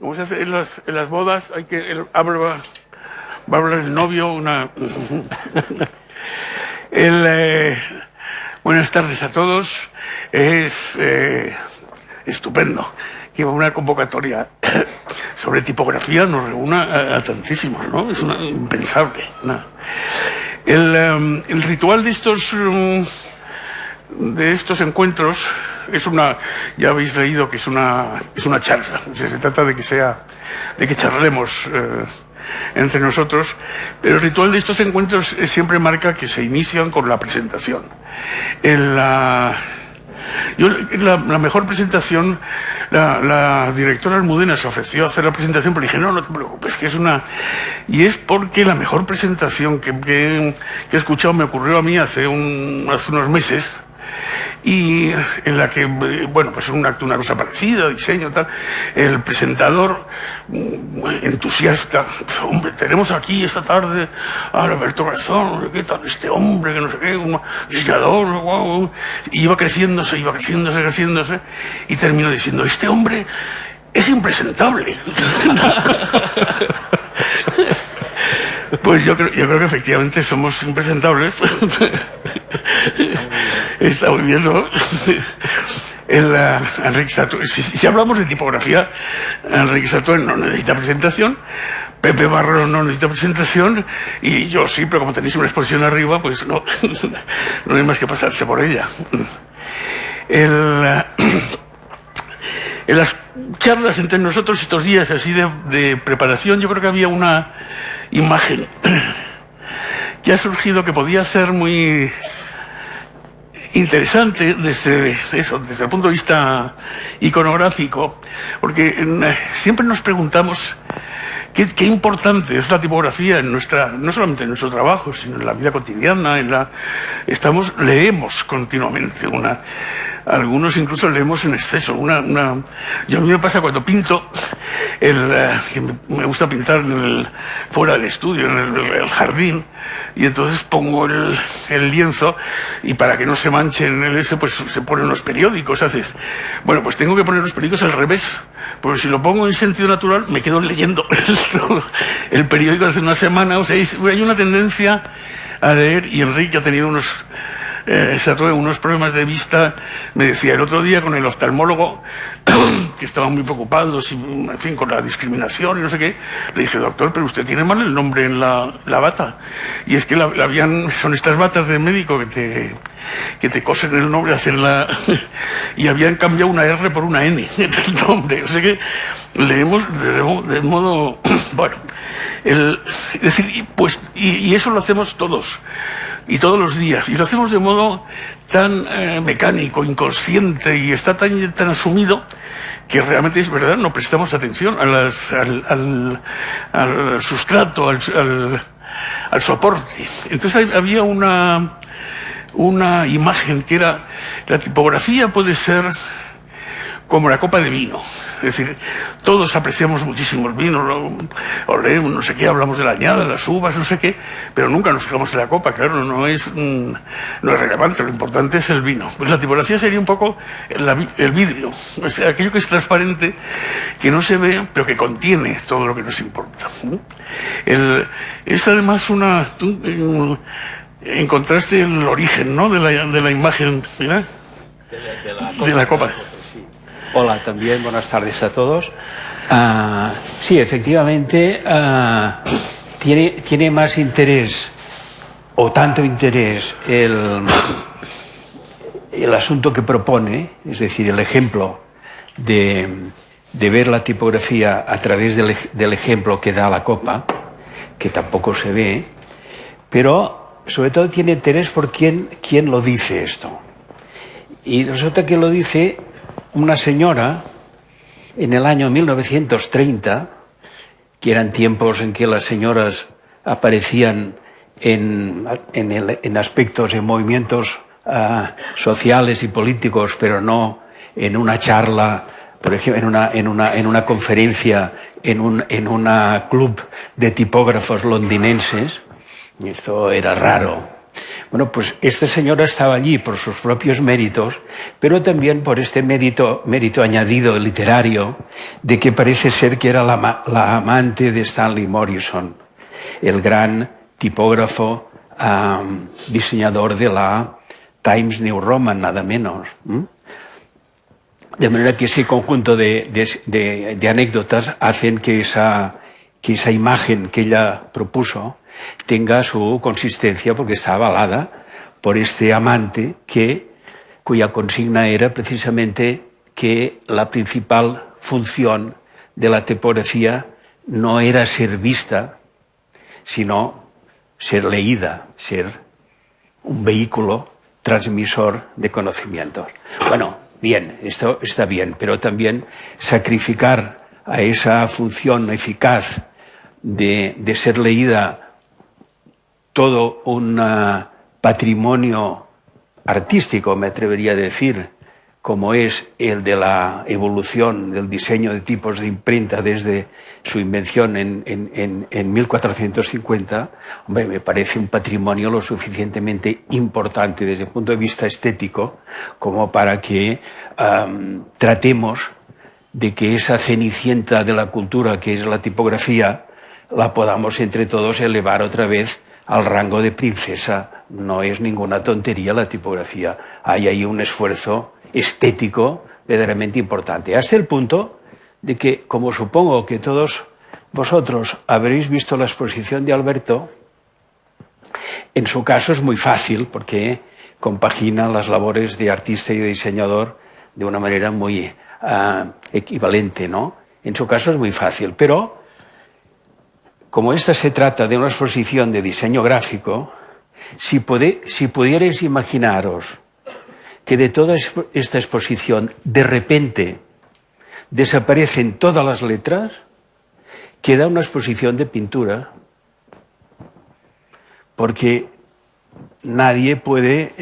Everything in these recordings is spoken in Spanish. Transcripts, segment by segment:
Como se hace en las bodas, hay que va a hablar el novio buenas tardes a todos. Es estupendo que una convocatoria sobre tipografía nos reúna a tantísimos, ¿no? Es impensable, ¿no? El ritual de estos encuentros es ya habéis leído que es una charla. Se trata de que charlemos entre nosotros, pero el ritual de estos encuentros siempre marca que se inician con la presentación. La mejor presentación, la directora Almudena se ofreció a hacer la presentación, pero dije, no te preocupes, que y es porque la mejor presentación que he escuchado me ocurrió a mí hace unos meses, y en la que, bueno, pues una cosa parecida, diseño, tal, el presentador entusiasta, pues, hombre, tenemos aquí esta tarde a Alberto Garzón, ¿qué tal este hombre, que no sé qué, un diseñador, wow, y iba creciéndose, y terminó diciendo, este hombre es impresentable. Pues yo creo que efectivamente somos impresentables. Está muy bien, ¿no? Enrique Satué, si hablamos de tipografía, Enrique Satué no necesita presentación, Pepe Barro no necesita presentación, y yo sí, pero como tenéis una exposición arriba, pues no hay más que pasarse por ella. En las charlas entre nosotros estos días así de preparación, yo creo que había una imagen que ha surgido que podía ser muy interesante desde el punto de vista iconográfico, porque siempre nos preguntamos qué importante es la tipografía no solamente en nuestro trabajo, sino en la vida cotidiana, leemos continuamente algunos incluso leemos en exceso. A mí me pasa cuando pinto, que me gusta pintar fuera del estudio, en el jardín, y entonces pongo el lienzo, y para que no se manche pues se ponen los periódicos. Bueno, pues tengo que poner los periódicos al revés, porque si lo pongo en sentido natural me quedo leyendo el periódico hace una semana. O sea, hay una tendencia a leer, y Enrique ha tenido unos problemas de vista. Me decía el otro día con el oftalmólogo que estaban muy preocupados, en fin, con la discriminación y no sé qué. Le dije, doctor, pero usted tiene mal el nombre en la bata. Y es que son estas batas de médico que te cosen el nombre, y habían cambiado una R por una N en el nombre. O sea que leemos de modo, bueno, y eso lo hacemos todos y todos los días, y lo hacemos de modo tan mecánico, inconsciente, y está tan asumido que realmente es verdad, no prestamos atención al sustrato, al soporte. Entonces había una imagen que era: la tipografía puede ser como la copa de vino. Es decir, todos apreciamos muchísimo el vino, olemos, no sé qué, hablamos de la añada, las uvas, no sé qué, pero nunca nos fijamos en la copa. Claro, no es relevante, lo importante es el vino. Pues la tipografía sería un poco el vidrio, o sea, aquello que es transparente, que no se ve, pero que contiene todo lo que nos importa. Es además tú encontraste el origen, ¿no?, de la imagen, ¿verdad? De la copa. Hola, también buenas tardes a todos. Sí, efectivamente, tiene más interés, o tanto interés, el asunto que propone, es decir, el ejemplo de ver la tipografía a través del ejemplo que da la copa, que tampoco se ve, pero sobre todo tiene interés por quién lo dice esto. Y resulta que lo dice una señora en el año 1930, que eran tiempos en que las señoras aparecían en aspectos, en movimientos sociales y políticos, pero no en una charla, por ejemplo, en una conferencia, en un club de tipógrafos londinenses. Esto era raro. Bueno, pues esta señora estaba allí por sus propios méritos, pero también por este mérito añadido literario de que parece ser que era la amante de Stanley Morrison, el gran tipógrafo, diseñador de la Times New Roman, nada menos. De manera que ese conjunto de anécdotas hacen que esa imagen que ella propuso tenga su consistencia, porque está avalada por este amante cuya consigna era precisamente que la principal función de la tipografía no era ser vista, sino ser leída, ser un vehículo transmisor de conocimientos. Bueno, bien, esto está bien, pero también sacrificar a esa función eficaz de ser leída todo un patrimonio artístico, me atrevería a decir, como es el de la evolución del diseño de tipos de imprenta desde su invención en 1450, hombre, me parece un patrimonio lo suficientemente importante desde el punto de vista estético como para que tratemos de que esa cenicienta de la cultura que es la tipografía la podamos entre todos elevar otra vez al rango de princesa. No es ninguna tontería la tipografía. Hay ahí un esfuerzo estético verdaderamente importante. Hasta el punto de que, como supongo que todos vosotros habréis visto la exposición de Alberto, en su caso es muy fácil porque compagina las labores de artista y de diseñador de una manera muy equivalente, ¿no? En su caso es muy fácil, pero como esta se trata de una exposición de diseño gráfico, si pudierais imaginaros que de toda esta exposición de repente desaparecen todas las letras, queda una exposición de pintura, porque nadie puede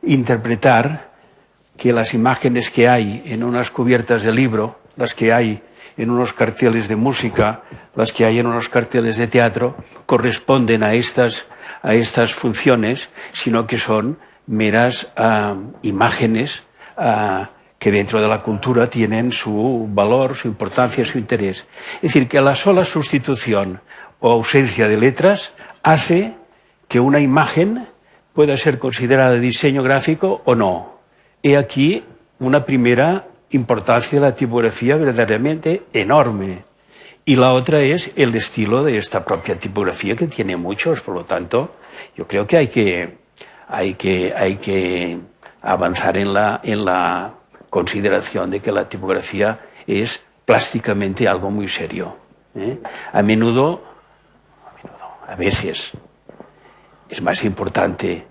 interpretar que las imágenes que hay en unas cubiertas de libro, las que hay en unos carteles de música, las que hay en unos carteles de teatro, corresponden a estas funciones, sino que son meras imágenes que dentro de la cultura tienen su valor, su importancia, su interés. Es decir, que la sola sustitución o ausencia de letras hace que una imagen pueda ser considerada diseño gráfico o no. He aquí una primera importancia de la tipografía verdaderamente enorme. Y la otra es el estilo de esta propia tipografía, que tiene muchos. Por lo tanto, yo creo que hay que avanzar en la consideración de que la tipografía es plásticamente algo muy serio. A veces, es más importante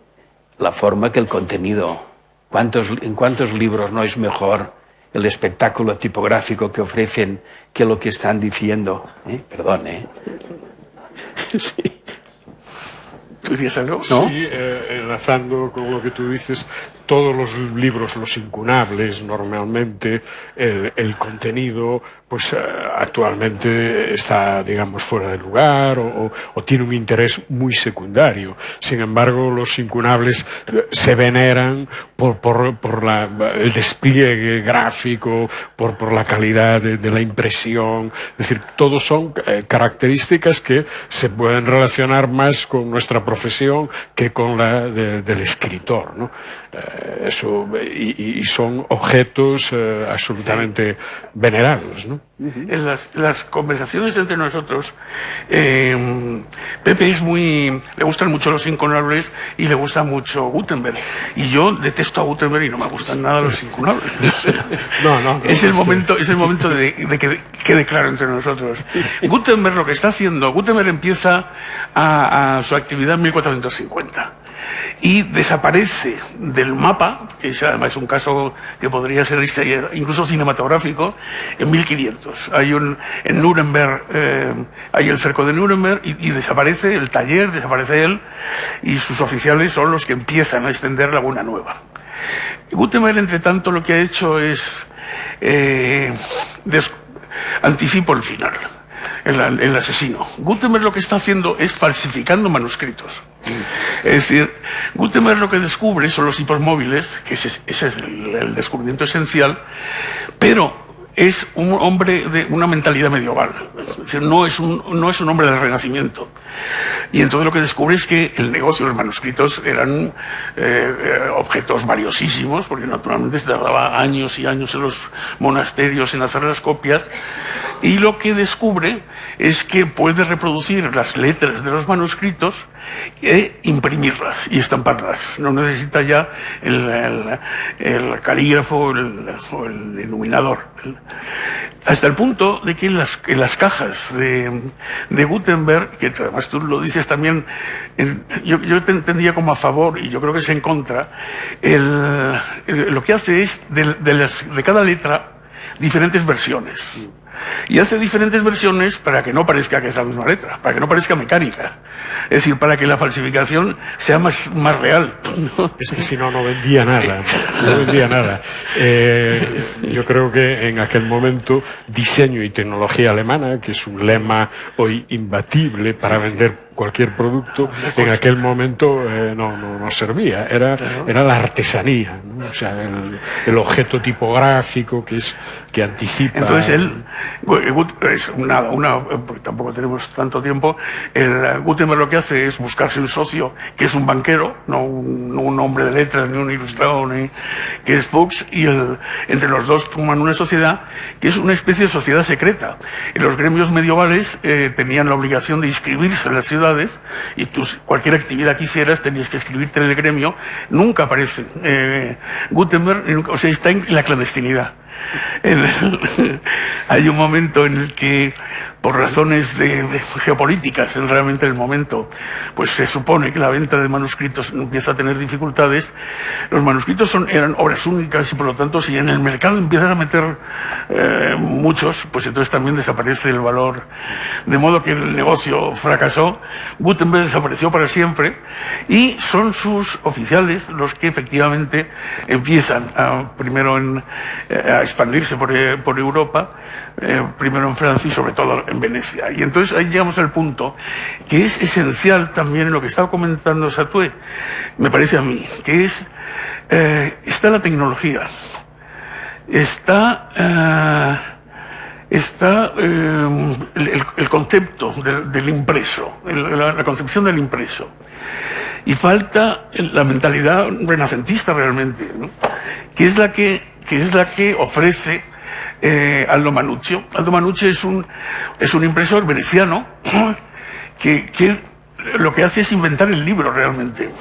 la forma que el contenido. ¿En cuántos libros no es mejor el espectáculo tipográfico que ofrecen que lo que están diciendo? Perdón, Sí. ¿Tú dirías algo? ¿No? Sí, enlazando con lo que tú dices, todos los libros, los incunables, normalmente el contenido pues actualmente está, digamos, fuera de lugar o tiene un interés muy secundario. Sin embargo, los incunables se veneran por el despliegue gráfico, por la calidad de la impresión. Es decir, todos son características que se pueden relacionar más con nuestra profesión que con la del escritor, ¿no? Y son objetos absolutamente venerados, ¿no? En las conversaciones entre nosotros, Pepe le gustan mucho los incunables y le gusta mucho Gutenberg. Y yo detesto a Gutenberg y no me gustan nada los incunables. No, es el momento de que quede claro entre nosotros. Gutenberg lo que está haciendo, Gutenberg empieza a su actividad en 1450. Y desaparece del mapa, que además es un caso que podría ser incluso cinematográfico, en 1500. En Nuremberg, hay el cerco de Nuremberg y desaparece el taller, desaparece él, y sus oficiales son los que empiezan a extender Laguna Nueva. Y Gutenberg, entre tanto, lo que ha hecho es anticipo el final. el asesino. Gutenberg lo que está haciendo es falsificando manuscritos. Es decir, Gutenberg lo que descubre son los hipermóviles, que ese es el descubrimiento esencial, pero es un hombre de una mentalidad medieval. Es decir, no es un hombre del Renacimiento. Y entonces lo que descubre es que el negocio de los manuscritos eran objetos valiosísimos, porque naturalmente se tardaba años y años en los monasterios en hacer las copias. Y lo que descubre es que puede reproducir las letras de los manuscritos e imprimirlas y estamparlas. No necesita ya el calígrafo o el iluminador. Hasta el punto de que en las cajas de Gutenberg, que además tú lo dices también, yo te entendía como a favor y yo creo que es en contra, lo que hace es de cada letra diferentes versiones. Y hace diferentes versiones para que no parezca que es la misma letra, para que no parezca mecánica. Es decir, para que la falsificación sea más real, ¿no? Es que si no, no vendía nada. No vendía nada. Yo creo que en aquel momento diseño y tecnología alemana, que es un lema hoy imbatible para vender cualquier producto, en aquel momento no servía. Era la artesanía, ¿no? O sea, el objeto tipográfico que anticipa. Entonces porque tampoco tenemos tanto tiempo, Gutenberg lo que hace es buscarse un socio que es un banquero, no un hombre de letras, ni un ilustrado, que es Fuchs, y entre los dos forman una sociedad que es una especie de sociedad secreta. En los gremios medievales tenían la obligación de inscribirse en las ciudades, y tú, cualquier actividad que hicieras tenías que escribirte en el gremio. Nunca aparece Gutenberg, o sea, está en la clandestinidad. Hay un momento en el que, por razones geopolíticas, realmente en el momento, pues se supone que la venta de manuscritos empieza a tener dificultades. Los manuscritos eran obras únicas y por lo tanto, si en el mercado empiezan a meter muchos, pues entonces también desaparece el valor. De modo que el negocio fracasó, Gutenberg desapareció para siempre y son sus oficiales los que efectivamente empiezan primero a expandirse por Europa, primero en Francia y sobre todo en Venecia. Y entonces ahí llegamos al punto que es esencial también en lo que estaba comentando Satué, me parece a mí, que está la tecnología, está el concepto del impreso, la concepción del impreso, y falta la mentalidad renacentista realmente, ¿no? que es la que ofrece Aldo Manuzio. Aldo Manuzio es un impresor veneciano que lo que hace es inventar el libro realmente.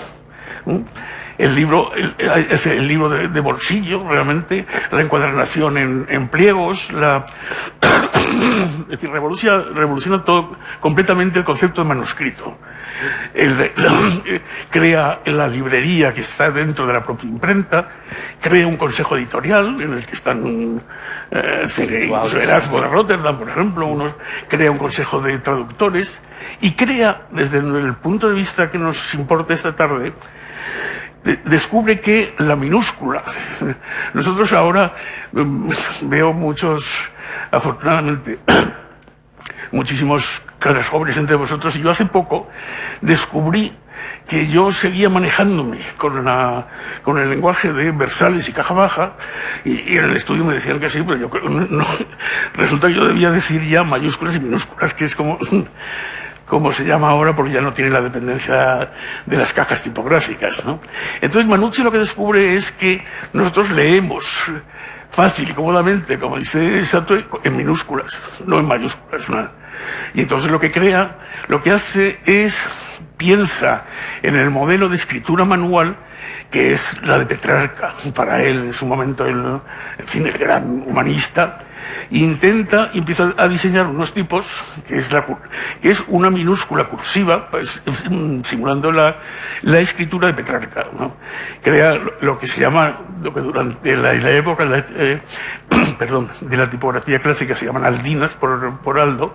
El libro es el libro de bolsillo, realmente, la encuadernación en pliegos, es decir, revoluciona todo completamente el concepto de manuscrito. Crea la librería que está dentro de la propia imprenta, crea un consejo editorial en el que están Erasmo de Rotterdam, por ejemplo, crea un consejo de traductores y crea, desde el punto de vista que nos importa esta tarde, descubre que la minúscula, nosotros ahora veo afortunadamente, muchísimos caras jóvenes entre vosotros, y yo hace poco descubrí que yo seguía manejándome con el lenguaje de Versales y caja baja, y en el estudio me decían que sí, pero yo no, resulta que yo debía decir ya mayúsculas y minúsculas, que es como se llama ahora, porque ya no tiene la dependencia de las cajas tipográficas, ¿no? Entonces Manuzio lo que descubre es que nosotros leemos fácil y cómodamente, como dice Satué, en minúsculas, no en mayúsculas, ¿no? Y entonces lo que hace es, piensa en el modelo de escritura manual, que es la de Petrarca, para él en su momento, en fin, el gran humanista, e empieza a diseñar unos tipos, que es una minúscula cursiva, pues, simulando la escritura de Petrarca, ¿no? Crea lo que se llama, lo que durante la época de la tipografía clásica se llaman aldinas por Aldo,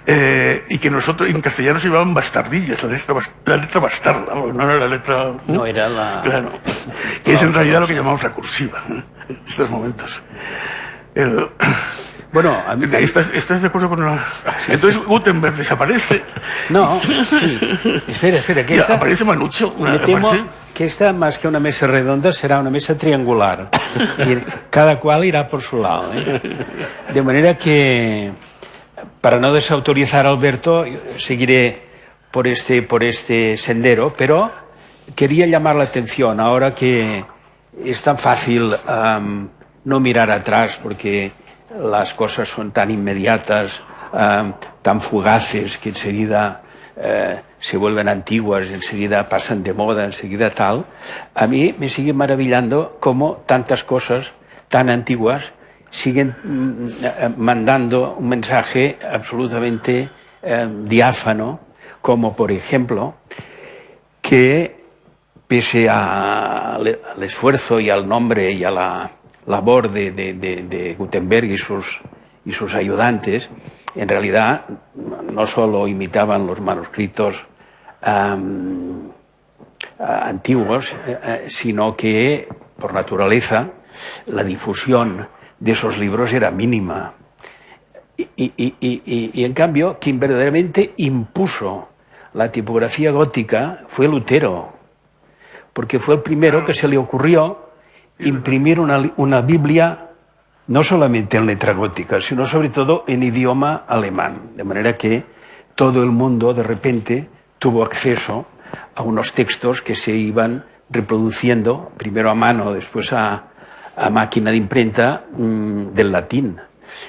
y que nosotros en castellano se llamaban bastardillas, la letra bastarda, no era la letra... No era la... Claro, que es en realidad lo que llamamos la cursiva, ¿no? En estos momentos. Bueno, a mí... ¿Estás de acuerdo con la...? Entonces Gutenberg desaparece. No, sí. Espera, que Y esta... aparece Manucho. Me temo que esta, más que una mesa redonda, será una mesa triangular. Y cada cual irá por su lado, ¿eh? De manera que, para no desautorizar a Alberto, seguiré por este sendero, pero quería llamar la atención ahora que es tan fácil no mirar atrás porque las cosas son tan inmediatas, tan fugaces, que enseguida se vuelven antiguas, enseguida pasan de moda, enseguida tal. A mí me sigue maravillando cómo tantas cosas tan antiguas siguen mandando un mensaje absolutamente diáfano, como por ejemplo que pese al esfuerzo y al nombre y a la labor de Gutenberg y sus ayudantes, en realidad no solo imitaban los manuscritos antiguos, sino que por naturaleza la difusión de esos libros era mínima. Y en cambio, quien verdaderamente impuso la tipografía gótica fue Lutero, porque fue el primero que se le ocurrió imprimir una Biblia no solamente en letra gótica, sino sobre todo en idioma alemán, de manera que todo el mundo de repente tuvo acceso a unos textos que se iban reproduciendo, primero a mano, después a máquina de imprenta, del latín.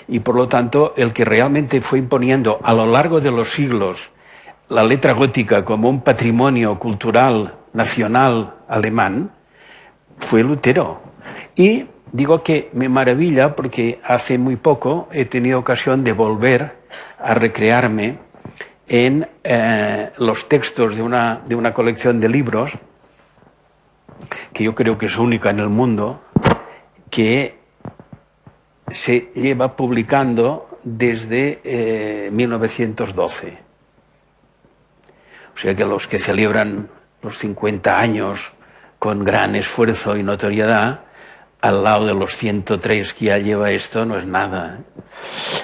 Y por lo tanto, el que realmente fue imponiendo a lo largo de los siglos la letra gótica como un patrimonio cultural nacional alemán fue Lutero. Y digo que me maravilla porque hace muy poco he tenido ocasión de volver a recrearme en los textos de una colección de libros que yo creo que es única en el mundo, que se lleva publicando desde 1912. O sea que los que celebran los 50 años con gran esfuerzo y notoriedad, al lado de los 103 que ya lleva esto, no es nada.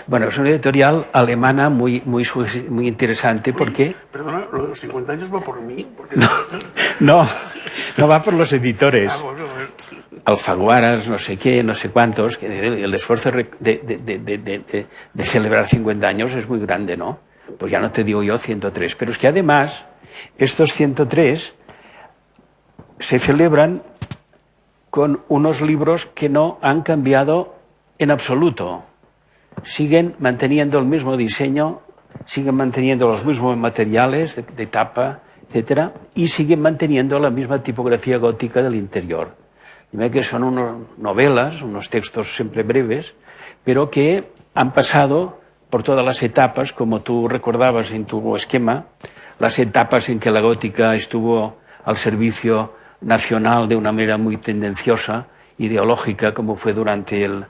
Bueno, es una editorial alemana muy interesante porque... Perdona, lo de los 50 años va por mí. Porque... No va por los editores. Bueno. Alfaguaras, no sé qué, no sé cuántos, que el esfuerzo de celebrar 50 años es muy grande, ¿no? Pues ya no te digo yo 103, pero es que además estos 103 se celebran con unos libros que no han cambiado en absoluto. Siguen manteniendo el mismo diseño, siguen manteniendo los mismos materiales de tapa, etcétera, y siguen manteniendo la misma tipografía gótica del interior. Que son unas novelas, unos textos siempre breves, pero que han pasado por todas las etapas, como tú recordabas en tu esquema, las etapas en que la gótica estuvo al servicio nacional de una manera muy tendenciosa, ideológica, como fue durante el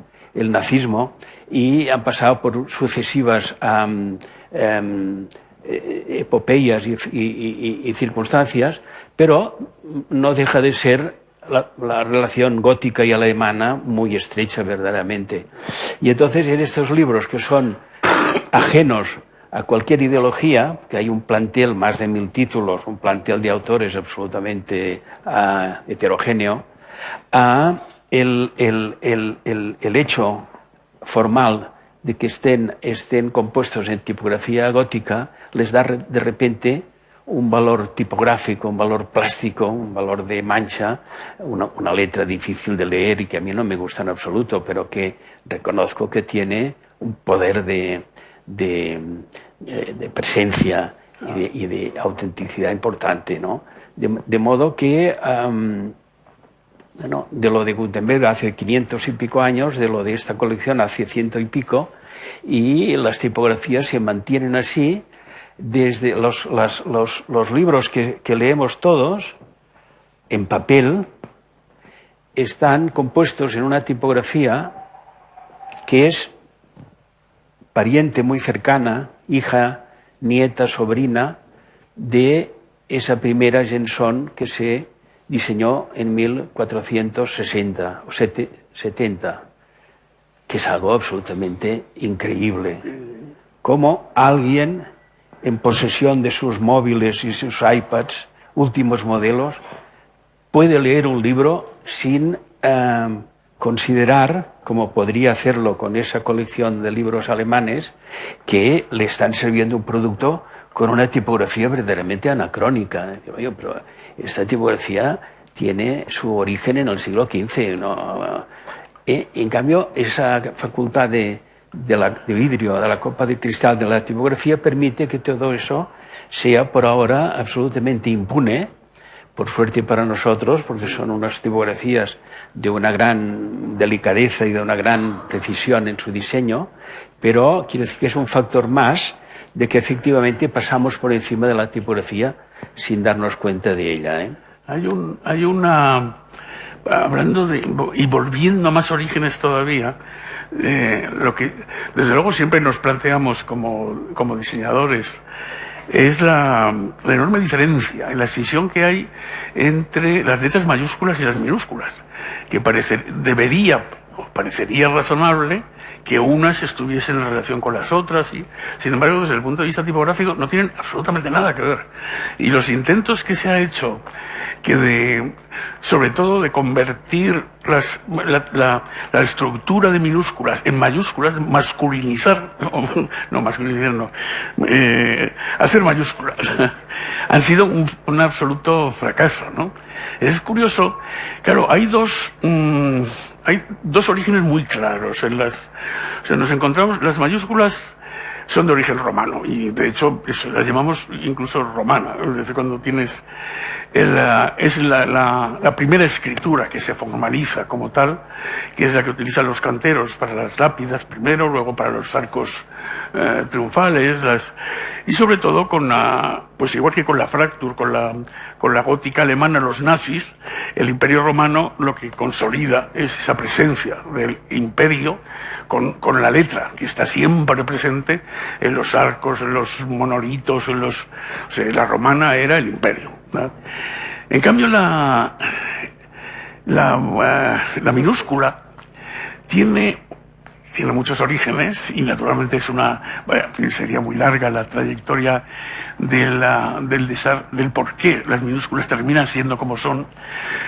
nazismo, y han pasado por sucesivas epopeyas y circunstancias, pero no deja de ser la relación gótica y alemana muy estrecha verdaderamente. Y entonces en estos libros que son ajenos a cualquier ideología, que hay un plantel, más de 1000 títulos, un plantel de autores absolutamente heterogéneo, el hecho formal de que estén compuestos en tipografía gótica les da de repente un valor tipográfico, un valor plástico, un valor de mancha, una letra difícil de leer y que a mí no me gusta en absoluto, pero que reconozco que tiene un poder de presencia y de autenticidad importante, ¿no? De modo que de lo de Gutenberg hace 500 y pico años, de lo de esta colección hace 100 y pico, y las tipografías se mantienen así. Desde los libros que leemos todos, en papel, están compuestos en una tipografía que es pariente muy cercana, hija, nieta, sobrina, de esa primera Gensón que se diseñó en 1460 o 70, que es algo absolutamente increíble. Cómo alguien en posesión de sus móviles y sus iPads, últimos modelos, puede leer un libro sin considerar, como podría hacerlo con esa colección de libros alemanes, que le están sirviendo un producto con una tipografía verdaderamente anacrónica. Oye, pero esta tipografía tiene su origen en el siglo XV. ¿No? En cambio, esa facultad de vidrio, de la copa de cristal de la tipografía, permite que todo eso sea por ahora absolutamente impune, por suerte para nosotros, porque son unas tipografías de una gran delicadeza y de una gran precisión en su diseño, pero quiero decir que es un factor más de que efectivamente pasamos por encima de la tipografía sin darnos cuenta de ella, ¿eh? Hay una, hablando de, y volviendo a más orígenes todavía, lo que desde luego siempre nos planteamos como diseñadores es la enorme diferencia en la escisión que hay entre las letras mayúsculas y las minúsculas, que parecería razonable que unas estuviesen en relación con las otras, y sin embargo desde el punto de vista tipográfico no tienen absolutamente nada que ver. Y los intentos que se ha hecho sobre todo de convertir la estructura de minúsculas en mayúsculas, masculinizar, hacer mayúsculas, han sido un absoluto fracaso, ¿no? Es curioso, claro, hay dos orígenes muy claros nos encontramos, las mayúsculas son de origen romano y de hecho las llamamos incluso romana. Es decir, cuando tienes es la primera escritura que se formaliza como tal, que es la que utilizan los canteros para las lápidas primero, luego para los arcos triunfales, y sobre todo pues igual que con la Fraktur, con la gótica alemana, los nazis, el Imperio Romano lo que consolida es esa presencia del imperio con la letra, que está siempre presente en los arcos, en los monolitos, la romana era el imperio, ¿no? En cambio la minúscula tiene muchos orígenes y naturalmente sería muy larga la trayectoria del por qué las minúsculas terminan siendo como son,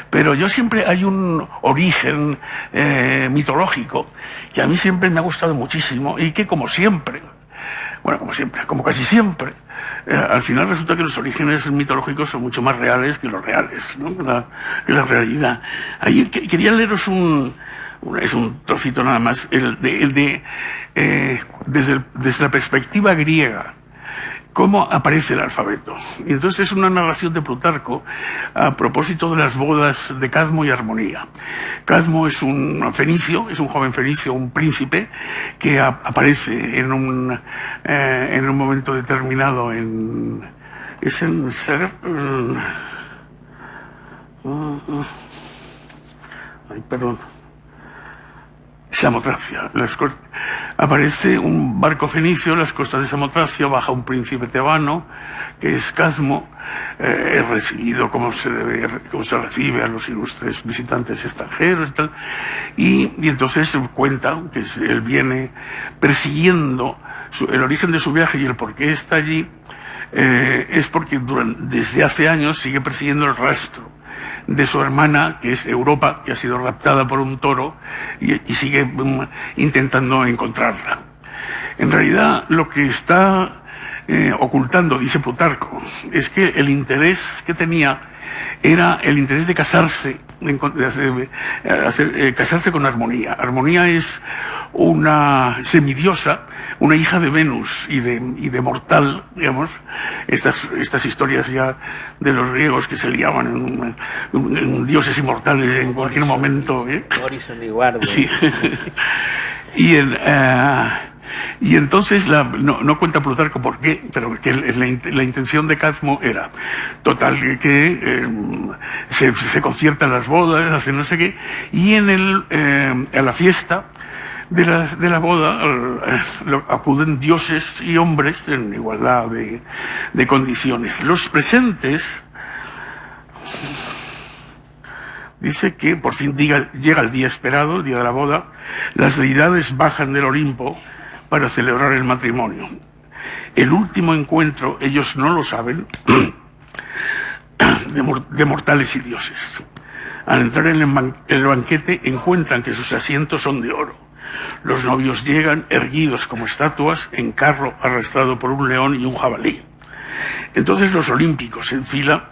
pero siempre hay un origen mitológico que a mí siempre me ha gustado muchísimo y que como casi siempre, al final resulta que los orígenes mitológicos son mucho más reales que los reales, ¿no? que la realidad. Ahí quería leeros es un trocito nada más, desde la perspectiva griega, cómo aparece el alfabeto. Y entonces es una narración de Plutarco a propósito de las bodas de Cadmo y Armonía. Cadmo es un joven fenicio, un príncipe, que aparece en un momento determinado Samotracia. Aparece un barco fenicio en las costas de Samotracia, baja un príncipe tebano, que es Cadmo, es recibido como se recibe a los ilustres visitantes extranjeros y tal, y entonces cuenta que él viene persiguiendo el origen de su viaje y el por qué está allí, es porque desde hace años sigue persiguiendo el rastro de su hermana, que es Europa, que ha sido raptada por un toro y sigue intentando encontrarla. En realidad, lo que está ocultando, dice Plutarco, es que el interés que tenía era el interés de casarse, casarse con Armonía. Armonía es una semidiosa, una hija de Venus y de Mortal, digamos, estas historias ya de los griegos que se liaban en dioses inmortales en cualquier momento, ¿eh? Sí. Y entonces no cuenta Plutarco por qué, pero que la intención de Cadmo era total, que se conciertan las bodas, hacen no sé qué, y a la fiesta de la boda acuden dioses y hombres en igualdad de condiciones. Los presentes Dice que por fin llega el día esperado, el día de la boda, las deidades bajan del Olimpo para celebrar el matrimonio. El último encuentro, ellos no lo saben, de mortales y dioses. Al entrar en el banquete encuentran que sus asientos son de oro. Los novios llegan erguidos como estatuas en carro arrastrado por un león y un jabalí. Entonces los olímpicos en fila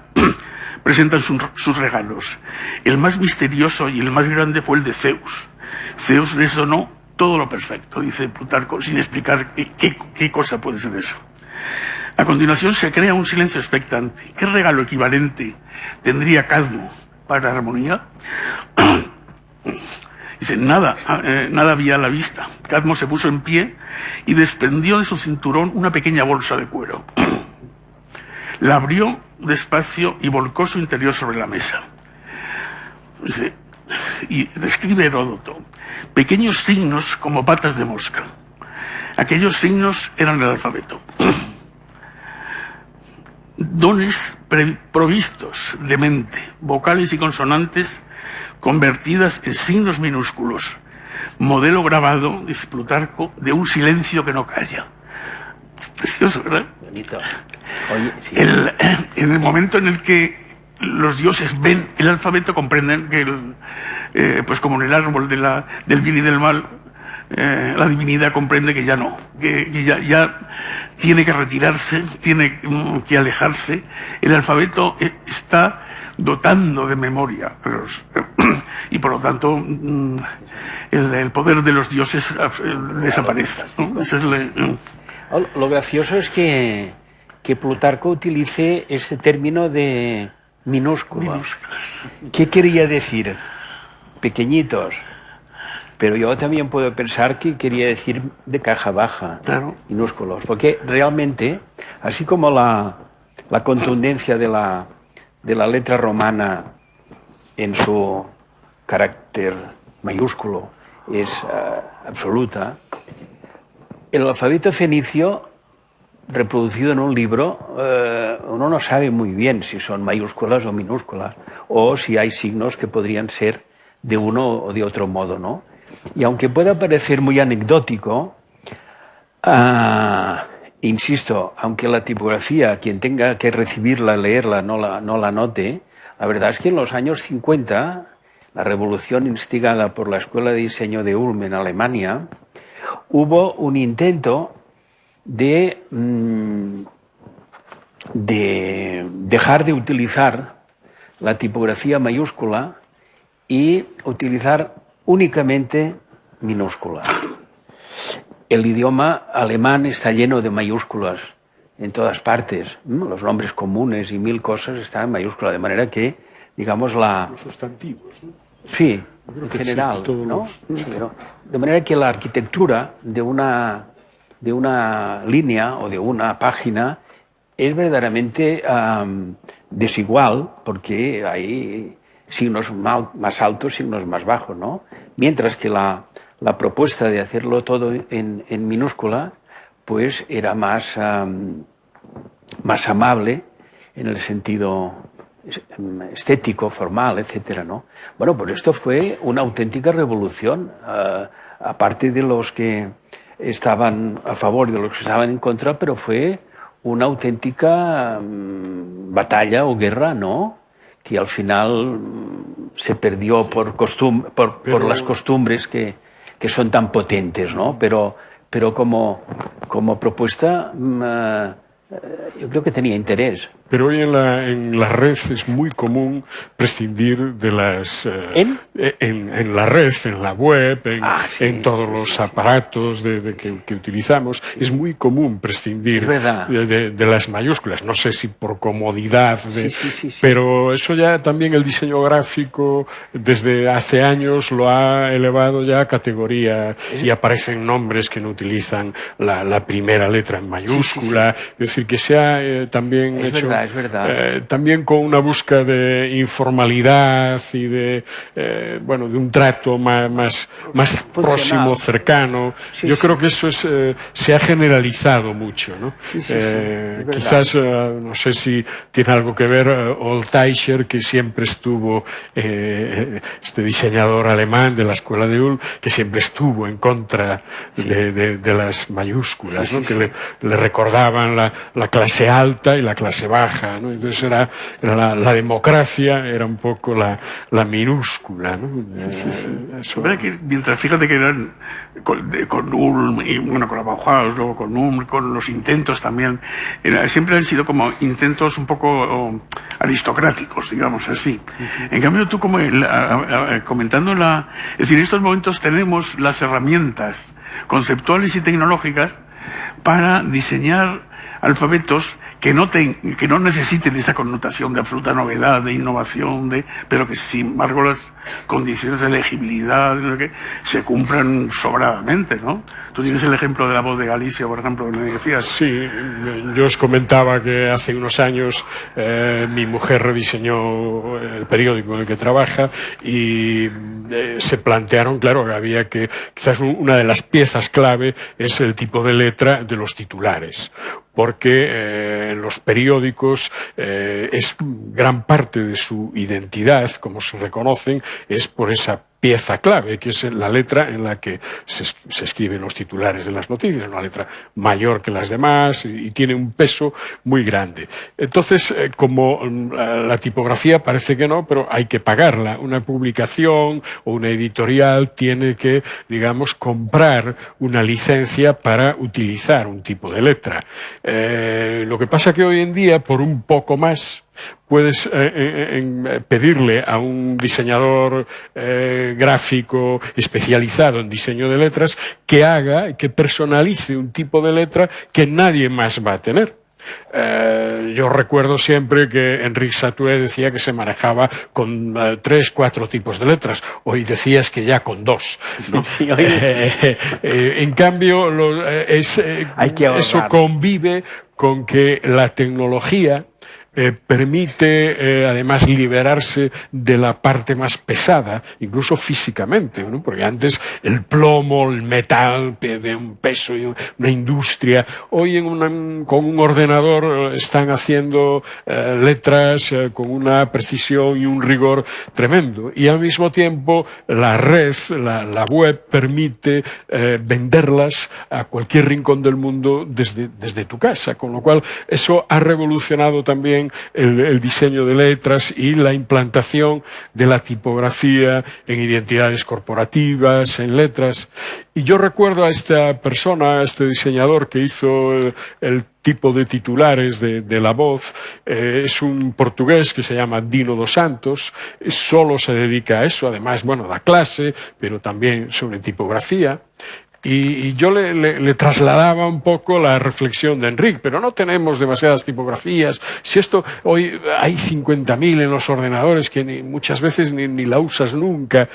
presentan sus regalos. El más misterioso y el más grande fue el de Zeus. Zeus les donó todo lo perfecto, dice Plutarco, sin explicar qué cosa puede ser eso. A continuación se crea un silencio expectante. ¿Qué regalo equivalente tendría Cadmo para la armonía? Dice, nada había a la vista. Cadmo se puso en pie y desprendió de su cinturón una pequeña bolsa de cuero. La abrió despacio y volcó su interior sobre la mesa. Dice, y describe Heródoto, pequeños signos como patas de mosca. Aquellos signos eran el alfabeto. Dones provistos de mente, vocales y consonantes convertidas en signos minúsculos. Modelo grabado, dice Plutarco, de un silencio que no calla. Precioso, ¿verdad? Bonito. Oye, sí. En el momento en el que los dioses ven el alfabeto, comprenden que, pues como en el árbol del bien y del mal, la divinidad comprende que ya no, que ya tiene que retirarse, tiene que alejarse. El alfabeto está dotando de memoria a los, y por lo tanto el poder de los dioses desaparece, ¿no? Ese es Lo gracioso es que Plutarco utilice este término de minúsculas. ¿Qué quería decir? Pequeñitos. Pero yo también puedo pensar que quería decir de caja baja, claro, minúsculos. Porque realmente, así como la contundencia de la letra romana en su carácter mayúsculo es absoluta, el alfabeto fenicio reproducido en un libro, uno no sabe muy bien si son mayúsculas o minúsculas, o si hay signos que podrían ser de uno o de otro modo, ¿no? Y aunque pueda parecer muy anecdótico, insisto, aunque la tipografía, quien tenga que recibirla, leerla, no la note, la verdad es que en los años 50, la revolución instigada por la Escuela de Diseño de Ulm en Alemania, hubo un intento de dejar de utilizar la tipografía mayúscula y utilizar únicamente minúscula. El idioma alemán está lleno de mayúsculas en todas partes. Los nombres comunes y mil cosas están en mayúscula, de manera que, digamos, los sustantivos, ¿no? Sí, en general, sí, ¿no? Sí, pero de manera que la arquitectura de una línea o de una página es verdaderamente desigual, porque hay signos más altos, signos más bajos, ¿no? Mientras que la propuesta de hacerlo todo en minúscula, pues era más amable en el sentido estético, formal, etcétera, ¿no? Bueno, pues esto fue una auténtica revolución, aparte de los que estaban a favor y de los que estaban en contra, pero fue una auténtica batalla o guerra, ¿no? Que al final se perdió por las costumbres que son tan potentes, ¿no? Pero como propuesta yo creo que tenía interés. Pero hoy en la red es muy común prescindir de las... en la red, en la web, en todos los aparatos que utilizamos, es muy común prescindir de las mayúsculas. No sé si por comodidad, pero eso ya también el diseño gráfico desde hace años lo ha elevado ya a categoría y aparecen nombres que no utilizan la primera letra en mayúscula. Es decir, que se ha también hecho verdad, es verdad. También con una búsqueda de informalidad y de, bueno, de un trato más próximo, cercano. Sí, Yo sí. creo que eso se ha generalizado mucho, ¿no? Sí, sí, sí, es verdad. Quizás, no sé si tiene algo que ver Old Teicher, que siempre estuvo, este diseñador alemán de la escuela de Ulm, que siempre estuvo en contra de las mayúsculas, ¿no? Que le recordaban la clase alta y la clase baja, ¿no? Entonces era la democracia era un poco la minúscula, ¿no? Eso. Mientras, fíjate que eran con Ulm y bueno, con la Bauhaus, luego con Ulm, con los intentos también, siempre han sido como intentos un poco aristocráticos, digamos así. En cambio, tú como comentando es decir, en estos momentos tenemos las herramientas conceptuales y tecnológicas para diseñar alfabetos que no necesiten esa connotación de absoluta novedad, de innovación, pero que sin embargo las condiciones de legibilidad se cumplan sobradamente, ¿no? Tú tienes el ejemplo de La Voz de Galicia, por ejemplo, que me decías. Sí, yo os comentaba que hace unos años mi mujer rediseñó el periódico en el que trabaja y se plantearon, claro, que había que, quizás una de las piezas clave es el tipo de letra de los titulares, porque en los periódicos es gran parte de su identidad, como se reconocen, es por esa pieza clave, que es la letra en la que se escriben los titulares de las noticias, una letra mayor que las demás y tiene un peso muy grande. Entonces, como la tipografía parece que no, pero hay que pagarla. Una publicación o una editorial tiene que, digamos, comprar una licencia para utilizar un tipo de letra. Lo que pasa que hoy en día, por un poco más, puedes pedirle a un diseñador gráfico especializado en diseño de letras que personalice un tipo de letra que nadie más va a tener. Yo recuerdo siempre que Enric Satué decía que se manejaba con 3, 4 tipos de letras. Hoy decías que ya con 2, ¿no? Sí, en cambio, eso convive con que la tecnología permite además liberarse de la parte más pesada, incluso físicamente, ¿no? Porque antes el plomo, el metal de un peso y una industria. Hoy con un ordenador están haciendo letras con una precisión y un rigor tremendo. Y al mismo tiempo la red, la web, permite venderlas a cualquier rincón del mundo desde tu casa, con lo cual eso ha revolucionado también el diseño de letras y la implantación de la tipografía en identidades corporativas, en letras. Y yo recuerdo a esta persona, a este diseñador que hizo el tipo de titulares de La Voz, es un portugués que se llama Dino dos Santos, solo se dedica a eso, además, bueno, da clase, pero también sobre tipografía. Y yo le trasladaba un poco la reflexión de Enric, pero no tenemos demasiadas tipografías. Si esto, hoy hay 50.000 en los ordenadores que muchas veces ni la usas nunca.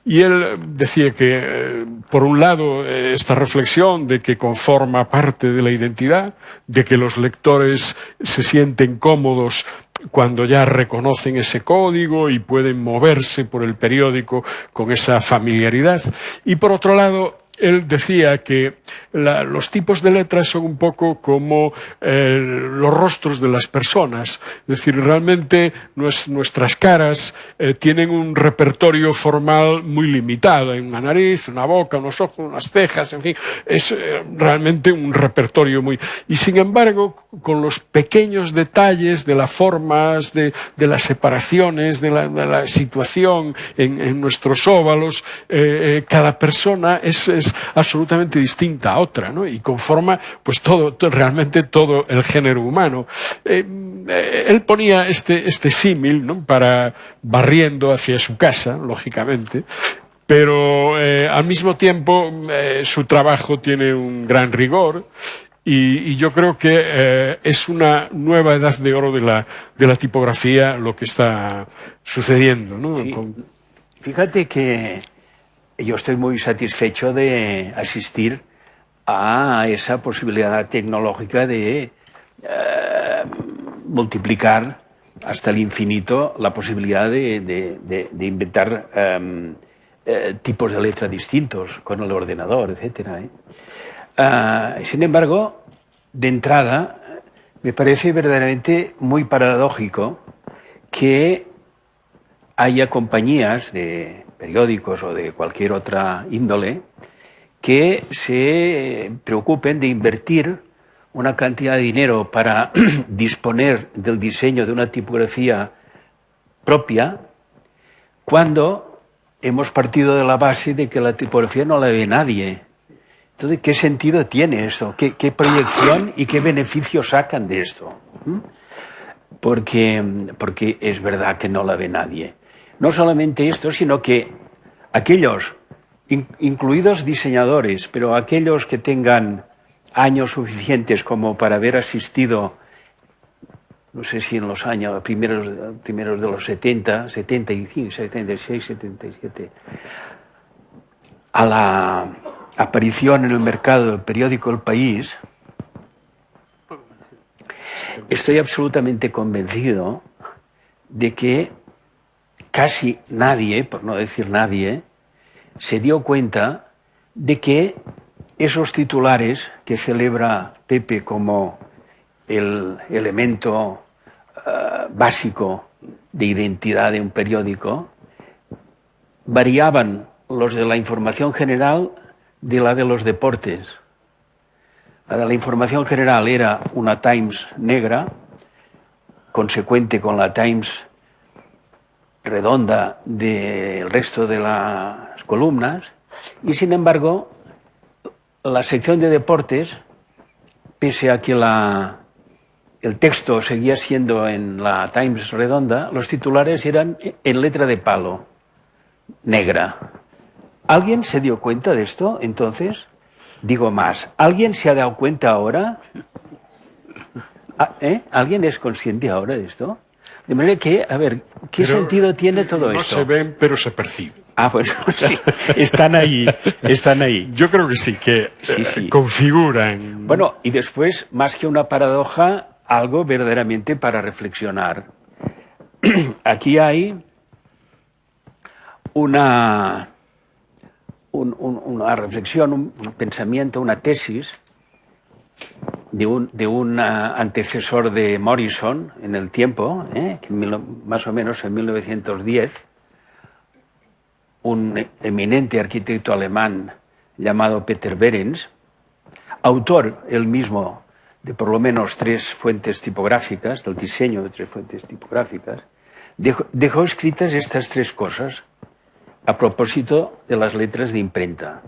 Y él decía que, por un lado, esta reflexión de que conforma parte de la identidad, de que los lectores se sienten cómodos cuando ya reconocen ese código y pueden moverse por el periódico con esa familiaridad. Y por otro lado, él decía que los tipos de letras son un poco como los rostros de las personas. Es decir, realmente nuestras caras tienen un repertorio formal muy limitado. Hay una nariz, una boca, unos ojos, unas cejas, en fin. Es realmente un repertorio muy... Y sin embargo, con los pequeños detalles de las formas, de las separaciones, de la situación en nuestros óvalos, cada persona es absolutamente distinta a otra, ¿no? Y conforma pues realmente todo el género humano. Él ponía este símil, ¿no? Para barriendo hacia su casa, lógicamente, pero al mismo tiempo su trabajo tiene un gran rigor. Y yo creo que es una nueva edad de oro de la tipografía lo que está sucediendo, ¿no? Sí. Fíjate que yo estoy muy satisfecho de asistir a esa posibilidad tecnológica de multiplicar hasta el infinito la posibilidad de inventar tipos de letra distintos con el ordenador, etc. Sin embargo, de entrada, me parece verdaderamente muy paradójico que haya compañías de periódicos o de cualquier otra índole que se preocupen de invertir una cantidad de dinero para disponer del diseño de una tipografía propia, cuando hemos partido de la base de que la tipografía no la ve nadie. Entonces, ¿qué sentido tiene esto? ¿Qué proyección y qué beneficios sacan de esto? Porque es verdad que no la ve nadie. No solamente esto, sino que aquellos, incluidos diseñadores, pero aquellos que tengan años suficientes como para haber asistido, no sé si en los años primeros de los 70, 75, 76, 77, a la aparición en el mercado del periódico El País, estoy absolutamente convencido de que casi nadie, por no decir nadie, se dio cuenta de que esos titulares que celebra Pepe como el elemento básico de identidad de un periódico, variaban los de la información general de la de los deportes. La de la información general era una Times negra, consecuente con la Times redonda del resto de las columnas, y sin embargo la sección de deportes, pese a que el texto seguía siendo en la Times redonda, los titulares eran en letra de palo, negra. ¿Alguien se dio cuenta de esto entonces? Digo más, ¿alguien se ha dado cuenta ahora? ¿Alguien es consciente ahora de esto? De manera que, a ver, ¿qué sentido tiene todo esto? No se ven, pero se perciben. Bueno, sí, están ahí, están ahí. Yo creo que sí, que sí. configuran... Bueno, y después, más que una paradoja, algo verdaderamente para reflexionar. Aquí hay una reflexión, un pensamiento, una tesis de un antecesor de Morrison en el tiempo, que más o menos en 1910, un eminente arquitecto alemán llamado Peter Behrens, autor él mismo de por lo menos 3 fuentes tipográficas, del diseño de 3 fuentes tipográficas, dejó escritas estas 3 cosas a propósito de las letras de imprenta.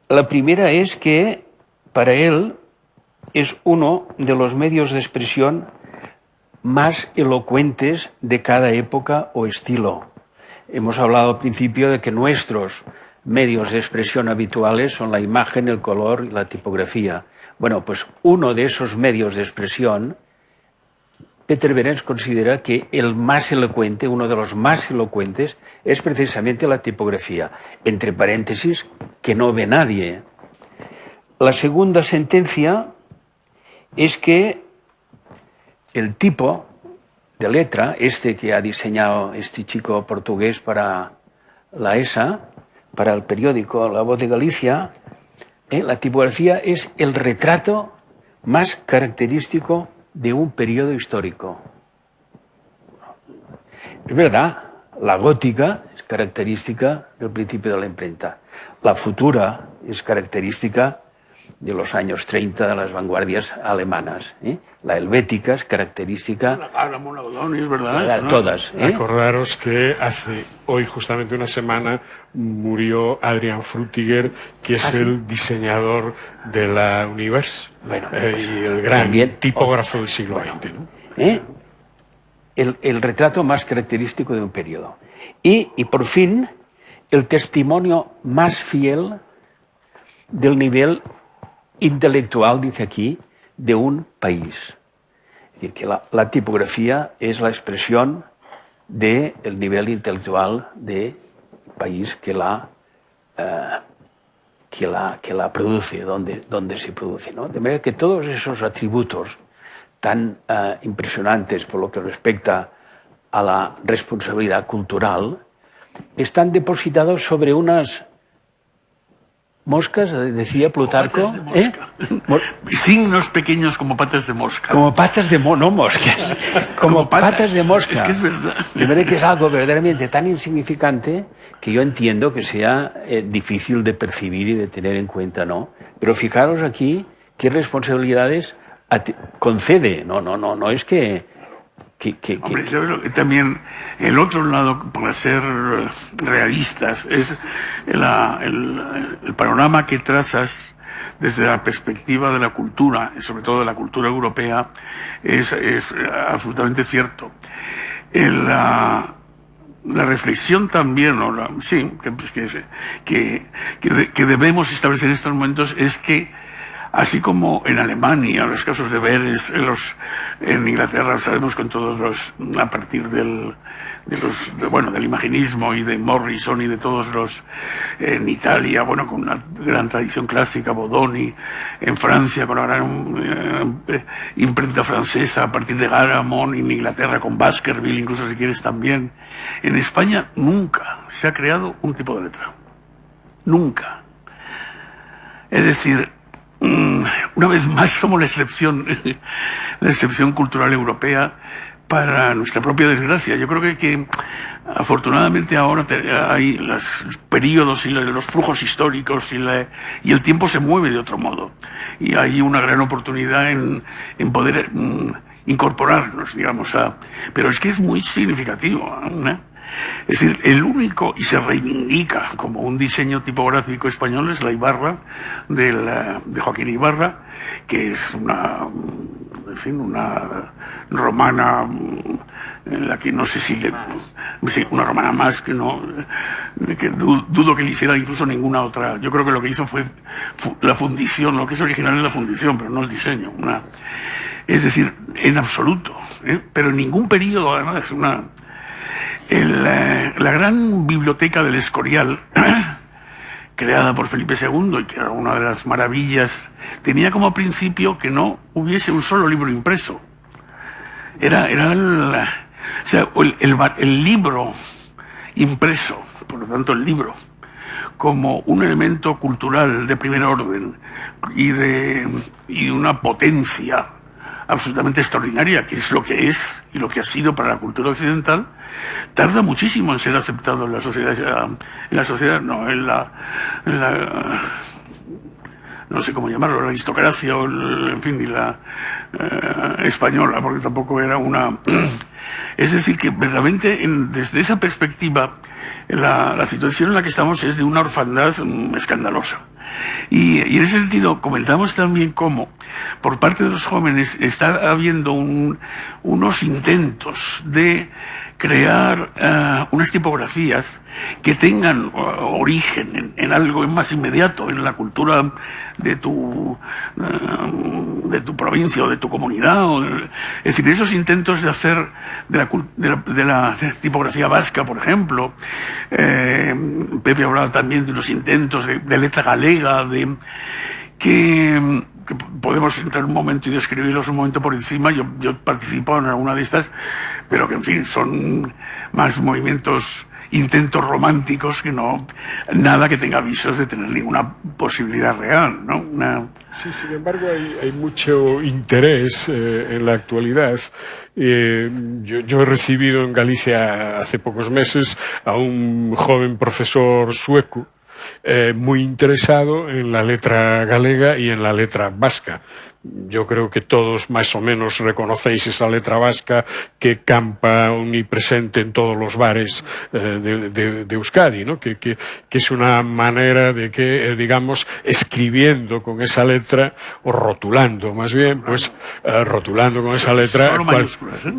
La primera es que para él es uno de los medios de expresión más elocuentes de cada época o estilo. Hemos hablado al principio de que nuestros medios de expresión habituales son la imagen, el color y la tipografía. Bueno, pues uno de esos medios de expresión, Peter Behrens considera que el más elocuente, uno de los más elocuentes, es precisamente la tipografía. Entre paréntesis, que no ve nadie. La segunda sentencia es que el tipo de letra, que ha diseñado este chico portugués para la ESA, para el periódico La Voz de Galicia, la tipografía es el retrato más característico de un periodo histórico. Es verdad, la gótica es característica del principio de la imprenta. La futura es característica de los años 30 de las vanguardias alemanas. La helvética es característica... La monodoni, es verdad. ¿No? Todas. Acordaros que hace hoy justamente una semana murió Adrian Frutiger, que es el diseñador de la Univers, Bueno, y el gran tipógrafo del siglo XX. ¿no? El retrato más característico de un periodo. Y por fin, el testimonio más fiel del nivel intelectual, dice aquí, de un país. Es decir, que la tipografía es la expresión del nivel intelectual de país que la produce, donde se produce, ¿no? De manera que todos esos atributos tan impresionantes por lo que respecta a la responsabilidad cultural, están depositados sobre unas moscas, decía Plutarco. Signos pequeños como patas de mosca. Como patas de no moscas. Como patas de mosca. Es que es verdad. De verdad que es algo verdaderamente tan insignificante que yo entiendo que sea difícil de percibir y de tener en cuenta, ¿no? Pero fijaros aquí qué responsabilidades concede. No es que... Hombre, ¿sabes? También el otro lado, para ser realistas, es el panorama que trazas desde la perspectiva de la cultura, sobre todo de la cultura europea, es absolutamente cierto. La reflexión también, que debemos establecer en estos momentos es que, así como en Alemania, los casos de Beres, en Inglaterra, sabemos con todos a partir del imaginismo y de Morrison y de todos en Italia, con una gran tradición clásica, Bodoni, en Francia con la gran imprenta francesa a partir de Garamond, en Inglaterra con Baskerville, incluso si quieres también. En España nunca se ha creado un tipo de letra. Nunca. Es decir, una vez más somos la excepción cultural europea, para nuestra propia desgracia. Yo creo que afortunadamente ahora hay los periodos y los flujos históricos y el tiempo se mueve de otro modo. Y hay una gran oportunidad en poder incorporarnos, digamos, pero es que es muy significativo, ¿no? Es decir, el único, y se reivindica como un diseño tipográfico español, es la Ibarra de Joaquín Ibarra, que es una romana, en la que no sé si una romana más que dudo que le hiciera incluso ninguna otra. Yo creo que lo que hizo fue la fundición, lo que es original es la fundición, pero no el diseño. Es decir, en absoluto, pero en ningún periodo, además, la gran biblioteca del Escorial, creada por Felipe II, y que era una de las maravillas, tenía como principio que no hubiese un solo libro impreso. Era el libro impreso, por lo tanto el libro, como un elemento cultural de primer orden y de una potencia absolutamente extraordinaria, que es lo que es y lo que ha sido para la cultura occidental, tarda muchísimo en ser aceptado en la sociedad, no sé cómo llamarlo, la aristocracia o la española, porque tampoco era una... Es decir, que verdaderamente desde esa perspectiva la situación en la que estamos es de una orfandad escandalosa. Y en ese sentido comentamos también cómo por parte de los jóvenes está habiendo unos intentos de crear unas tipografías que tengan origen en algo más inmediato, en la cultura de tu provincia o de tu comunidad. Es decir, esos intentos de hacer de la tipografía vasca, por ejemplo. Pepe hablaba también de unos intentos de letra galega, que podemos entrar un momento y describirlos un momento por encima. Yo participo en alguna de estas, pero que en fin son más intentos románticos que nada que tenga visos de tener ninguna posibilidad real, ¿no? Sí, sin embargo hay mucho interés en la actualidad. Yo he recibido en Galicia hace pocos meses a un joven profesor sueco muy interesado en la letra galega y en la letra vasca. Yo creo que todos más o menos reconocéis esa letra vasca que campa omnipresente en todos los bares de Euskadi, ¿no? Que es una manera de que, digamos, escribiendo con esa letra, o rotulando más bien, pues rotulando con esa letra,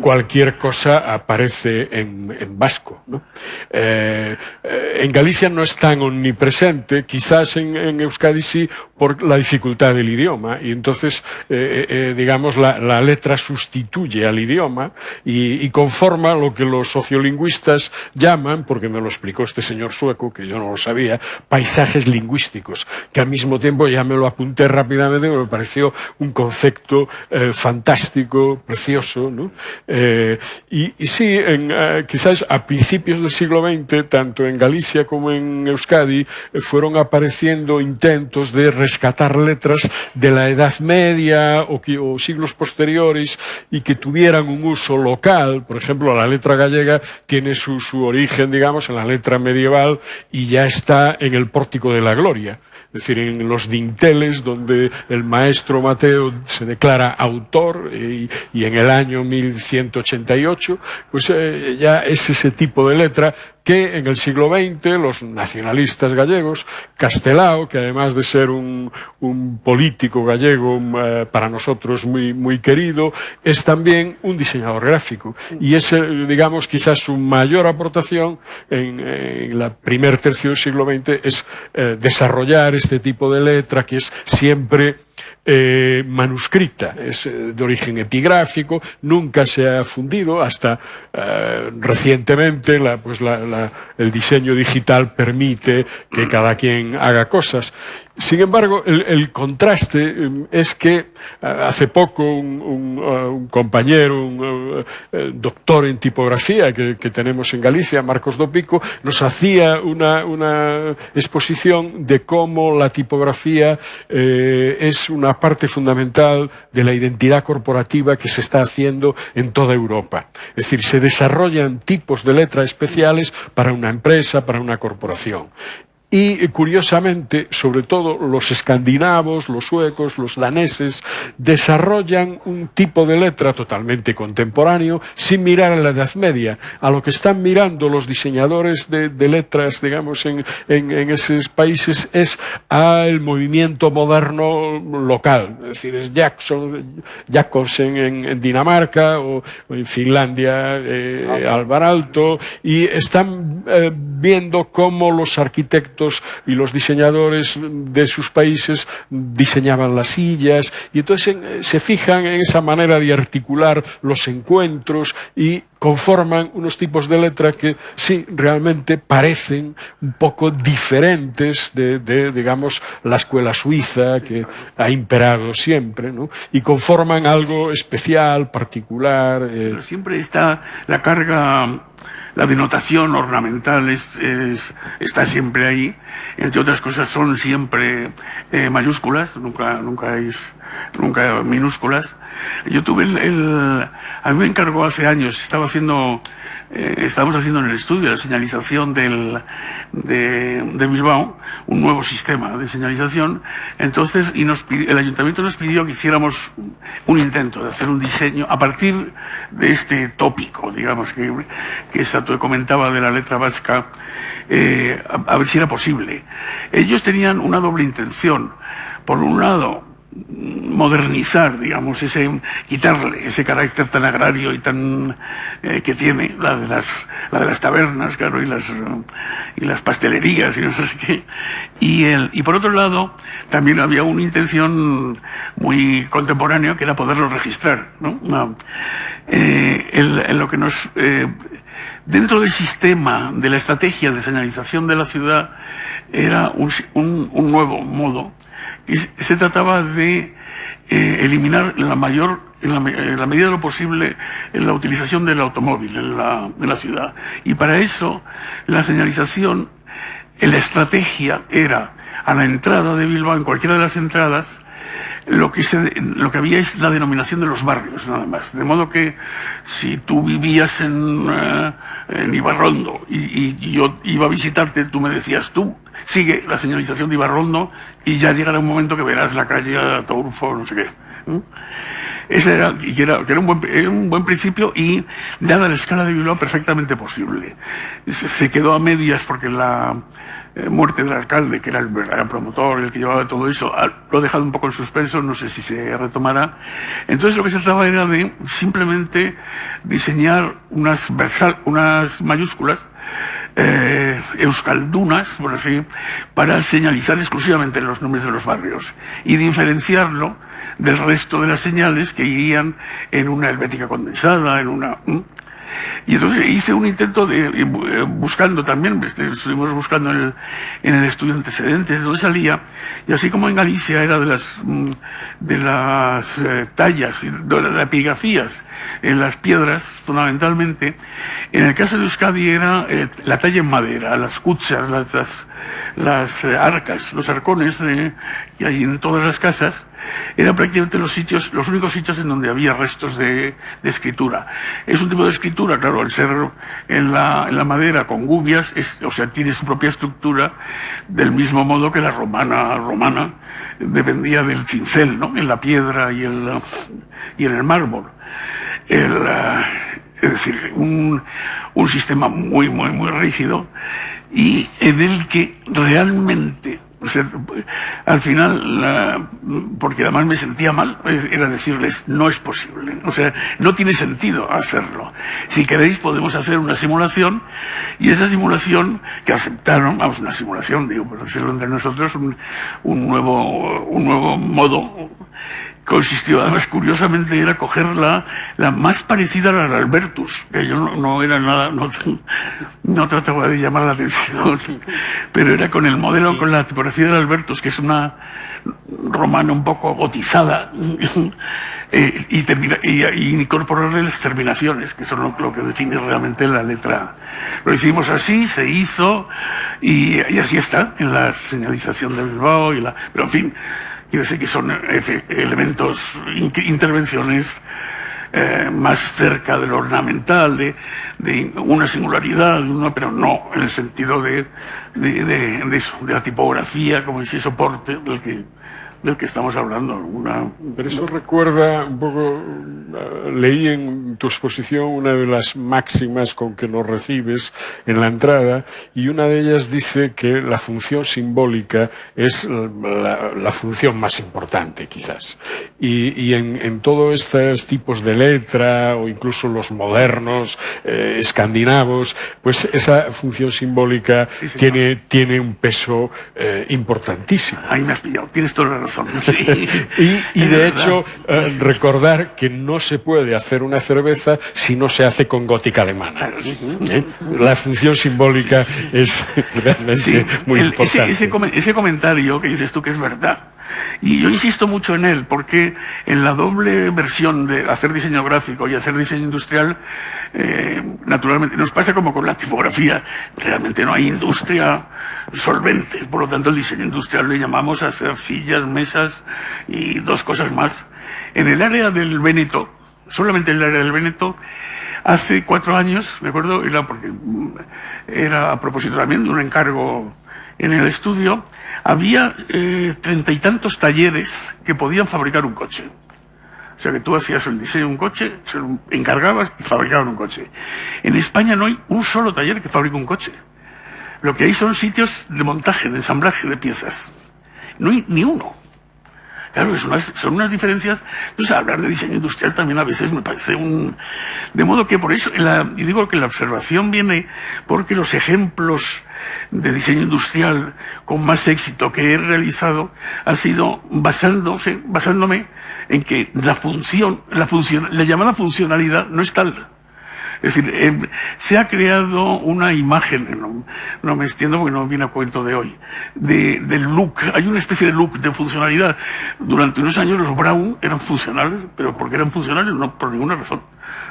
cualquier cosa aparece en vasco, ¿no? En Galicia no es tan omnipresente, quizás en Euskadi sí, por la dificultad del idioma, y entonces, digamos, la letra sustituye al idioma y conforma lo que los sociolingüistas llaman, porque me lo explicó este señor sueco, que yo no lo sabía, paisajes lingüísticos, que al mismo tiempo ya me lo apunté rápidamente, me pareció un concepto fantástico, precioso, ¿no? Y sí, quizás a principios del siglo XX, tanto en Galicia como en Euskadi, fueron apareciendo intentos de rescatar letras de la Edad Media o siglos posteriores y que tuvieran un uso local. Por ejemplo, la letra gallega tiene su origen, digamos, en la letra medieval y ya está en el Pórtico de la Gloria. Es decir, en los dinteles donde el maestro Mateo se declara autor y en el año 1188, pues ya es ese tipo de letra que en el siglo XX los nacionalistas gallegos, Castelao, que además de ser un político gallego para nosotros muy querido, es también un diseñador gráfico. Y es, digamos, quizás su mayor aportación en la primer tercio del siglo XX es desarrollar este tipo de letra que es siempre manuscrita, es de origen epigráfico, nunca se ha fundido, hasta recientemente el diseño digital permite que cada quien haga cosas. Sin embargo, el contraste es que hace poco un compañero, un doctor en tipografía que tenemos en Galicia, Marcos Dopico, nos hacía una exposición de cómo la tipografía es una parte fundamental de la identidad corporativa que se está haciendo en toda Europa. Es decir, se desarrollan tipos de letra especiales para una empresa, para una corporación. Y curiosamente, sobre todo los escandinavos, los suecos, los daneses, desarrollan un tipo de letra totalmente contemporáneo sin mirar a la Edad Media. A lo que están mirando los diseñadores de letras, digamos, en esos países es al movimiento moderno local. Es decir, es Jacobs en Dinamarca o en Finlandia, Alvar Aalto, y están viendo cómo los arquitectos y los diseñadores de sus países diseñaban las sillas, y entonces se fijan en esa manera de articular los encuentros y conforman unos tipos de letra que sí, realmente parecen un poco diferentes de digamos, la escuela suiza que ha imperado siempre, ¿no? Y conforman algo especial, particular. Pero siempre está la carga. La denotación ornamental está siempre ahí. Entre otras cosas, son siempre mayúsculas, nunca minúsculas. Yo tuve a mí me encargó hace años, estábamos haciendo en el estudio la señalización de Bilbao, un nuevo sistema de señalización. Entonces, el ayuntamiento nos pidió que hiciéramos un intento de hacer un diseño a partir de este tópico, digamos, que Satoe comentaba de la letra vasca, a ver si era posible. Ellos tenían una doble intención. Por un lado, modernizar, digamos, quitarle ese carácter tan agrario y tan que tiene la de las tabernas, claro, y las pastelerías y no sé qué. Y por otro lado, también había una intención muy contemporánea que era poderlo registrar, ¿no? En lo que nos dentro del sistema de la estrategia de señalización de la ciudad era un nuevo modo. Y se trataba de eliminar en la medida de lo posible la utilización del automóvil en la ciudad. Y para eso la señalización, la estrategia era a la entrada de Bilbao, en cualquiera de las entradas, lo que había es la denominación de los barrios, nada más. De modo que si tú vivías en Ibarrondo y yo iba a visitarte, tú me decías, tú sigue la señalización de Ibarrondo y ya llegará un momento que verás la calle Ataulfo, no sé qué. Ese era un buen principio y, dada la escala de Bilbao, perfectamente posible. Se quedó a medias porque la muerte del alcalde, que era el verdadero promotor, el que llevaba todo eso, lo ha dejado un poco en suspenso, no sé si se retomará. Entonces lo que se trataba era de simplemente diseñar unas mayúsculas euskaldunas, por así, para señalizar exclusivamente los nombres de los barrios y diferenciarlo del resto de las señales que irían en una helvética condensada, en una... Y entonces hice un intento de buscando también, estuvimos buscando en el estudio antecedentes de donde salía, y así como en Galicia era de las tallas, de las epigrafías en las piedras, fundamentalmente, en el caso de Euskadi era la talla en madera, las cuchas, las arcas, los arcones que hay en todas las casas, eran prácticamente los únicos sitios en donde había restos de escritura. Es un tipo de escritura, claro, al ser en la madera con gubias, o sea, tiene su propia estructura, del mismo modo que la romana dependía del cincel, ¿no? En la piedra y en el mármol. Es decir, un sistema muy, muy, muy rígido, y en el que realmente, o sea, al final, porque además me sentía mal, era decirles, no es posible, o sea, no tiene sentido hacerlo. Si queréis podemos hacer una simulación, y esa simulación que aceptaron, vamos, una simulación, digo, por decirlo entre nosotros, un nuevo modo, consistió, además, curiosamente, era coger la más parecida a la Albertus, que yo no era nada, no trataba de llamar la atención, pero era con el modelo, con la tipografía del Albertus, que es una romana un poco gotizada, y incorporarle las terminaciones, que son lo que define realmente la letra. Lo hicimos así, se hizo, y así está, en la señalización de Bilbao, pero en fin, quiero decir que son elementos, intervenciones más cerca de lo ornamental, de una singularidad, pero no en el sentido de eso, de la tipografía como ese soporte del que estamos hablando. Pero eso recuerda un poco, leí en tu exposición una de las máximas con que nos recibes en la entrada, y una de ellas dice que la función simbólica es la función más importante, quizás. Y en todos estos tipos de letra, o incluso los modernos, escandinavos, pues esa función simbólica tiene un peso importantísimo. Ahí me has pillado, tienes toda la razón. Sí. y de hecho, recordar que no se puede hacer una cerveza si no se hace con gótica alemana. Claro, sí. La función simbólica es realmente muy importante. Ese comentario que dices tú que es verdad. Y yo insisto mucho en él, porque en la doble versión de hacer diseño gráfico y hacer diseño industrial, naturalmente, nos pasa como con la tipografía, realmente no hay industria solvente, por lo tanto el diseño industrial le llamamos a hacer sillas, mesas y dos cosas más. En el área del Véneto, solamente en el área del Véneto, hace 4 años, me acuerdo, era a propósito también de un encargo en el estudio, había 30 y tantos talleres que podían fabricar un coche. O sea que tú hacías el diseño de un coche, se lo encargabas y fabricaban un coche. En España no hay un solo taller que fabrique un coche. Lo que hay son sitios de montaje, de ensamblaje de piezas. No hay ni uno. Claro, son unas diferencias. Entonces, hablar de diseño industrial también a veces me parece de modo que por eso, y digo que la observación viene porque los ejemplos de diseño industrial con más éxito que he realizado ha sido basándome en que la llamada funcionalidad no es tal. Es decir, se ha creado una imagen, no me extiendo porque no viene a cuento de hoy, del look. Hay una especie de look, de funcionalidad. Durante unos años los Braun eran funcionales, pero ¿por qué eran funcionales? No por ninguna razón.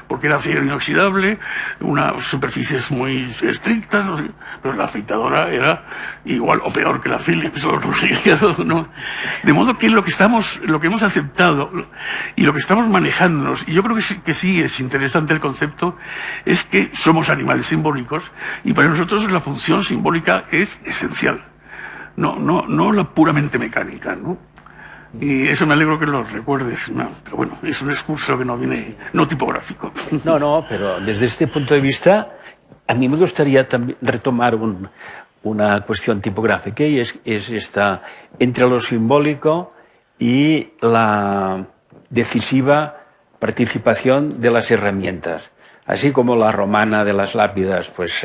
Porque era acero inoxidable, unas superficies muy estrictas, no sé, pero la afeitadora era igual o peor que la Philips, o no sé, ¿no? De modo que lo que hemos aceptado y lo que estamos manejándonos, y yo creo que sí es interesante el concepto, es que somos animales simbólicos y para nosotros la función simbólica es esencial, no la puramente mecánica, ¿no? Y eso me alegro que lo recuerdes, ¿no? Pero bueno, es un discurso que no viene, no tipográfico. No, pero desde este punto de vista, a mí me gustaría también retomar una cuestión tipográfica, y es esta, entre lo simbólico y la decisiva participación de las herramientas. así como la romana de las lápidas pues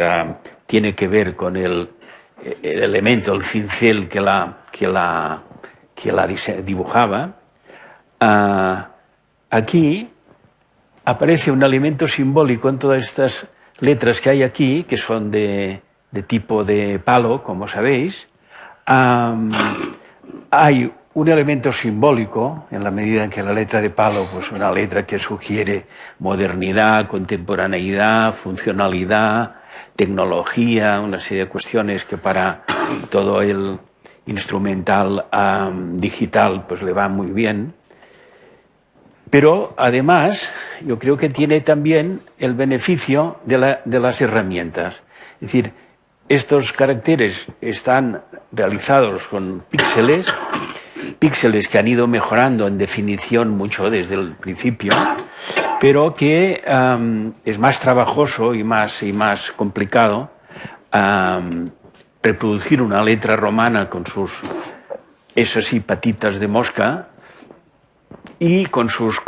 tiene que ver con el elemento, el cincel que la dibujaba, aquí aparece un elemento simbólico en todas estas letras que hay aquí, que son de tipo de palo, como sabéis. Hay un elemento simbólico, en la medida en que la letra de palo, pues una letra que sugiere modernidad, contemporaneidad, funcionalidad, tecnología, una serie de cuestiones que para todo el instrumental digital pues le va muy bien. Pero además yo creo que tiene también el beneficio de las herramientas. Es decir, estos caracteres están realizados con píxeles que han ido mejorando en definición mucho desde el principio, pero que es más trabajoso y más complicado reproducir una letra romana con sus, eso sí, patitas de mosca y con sus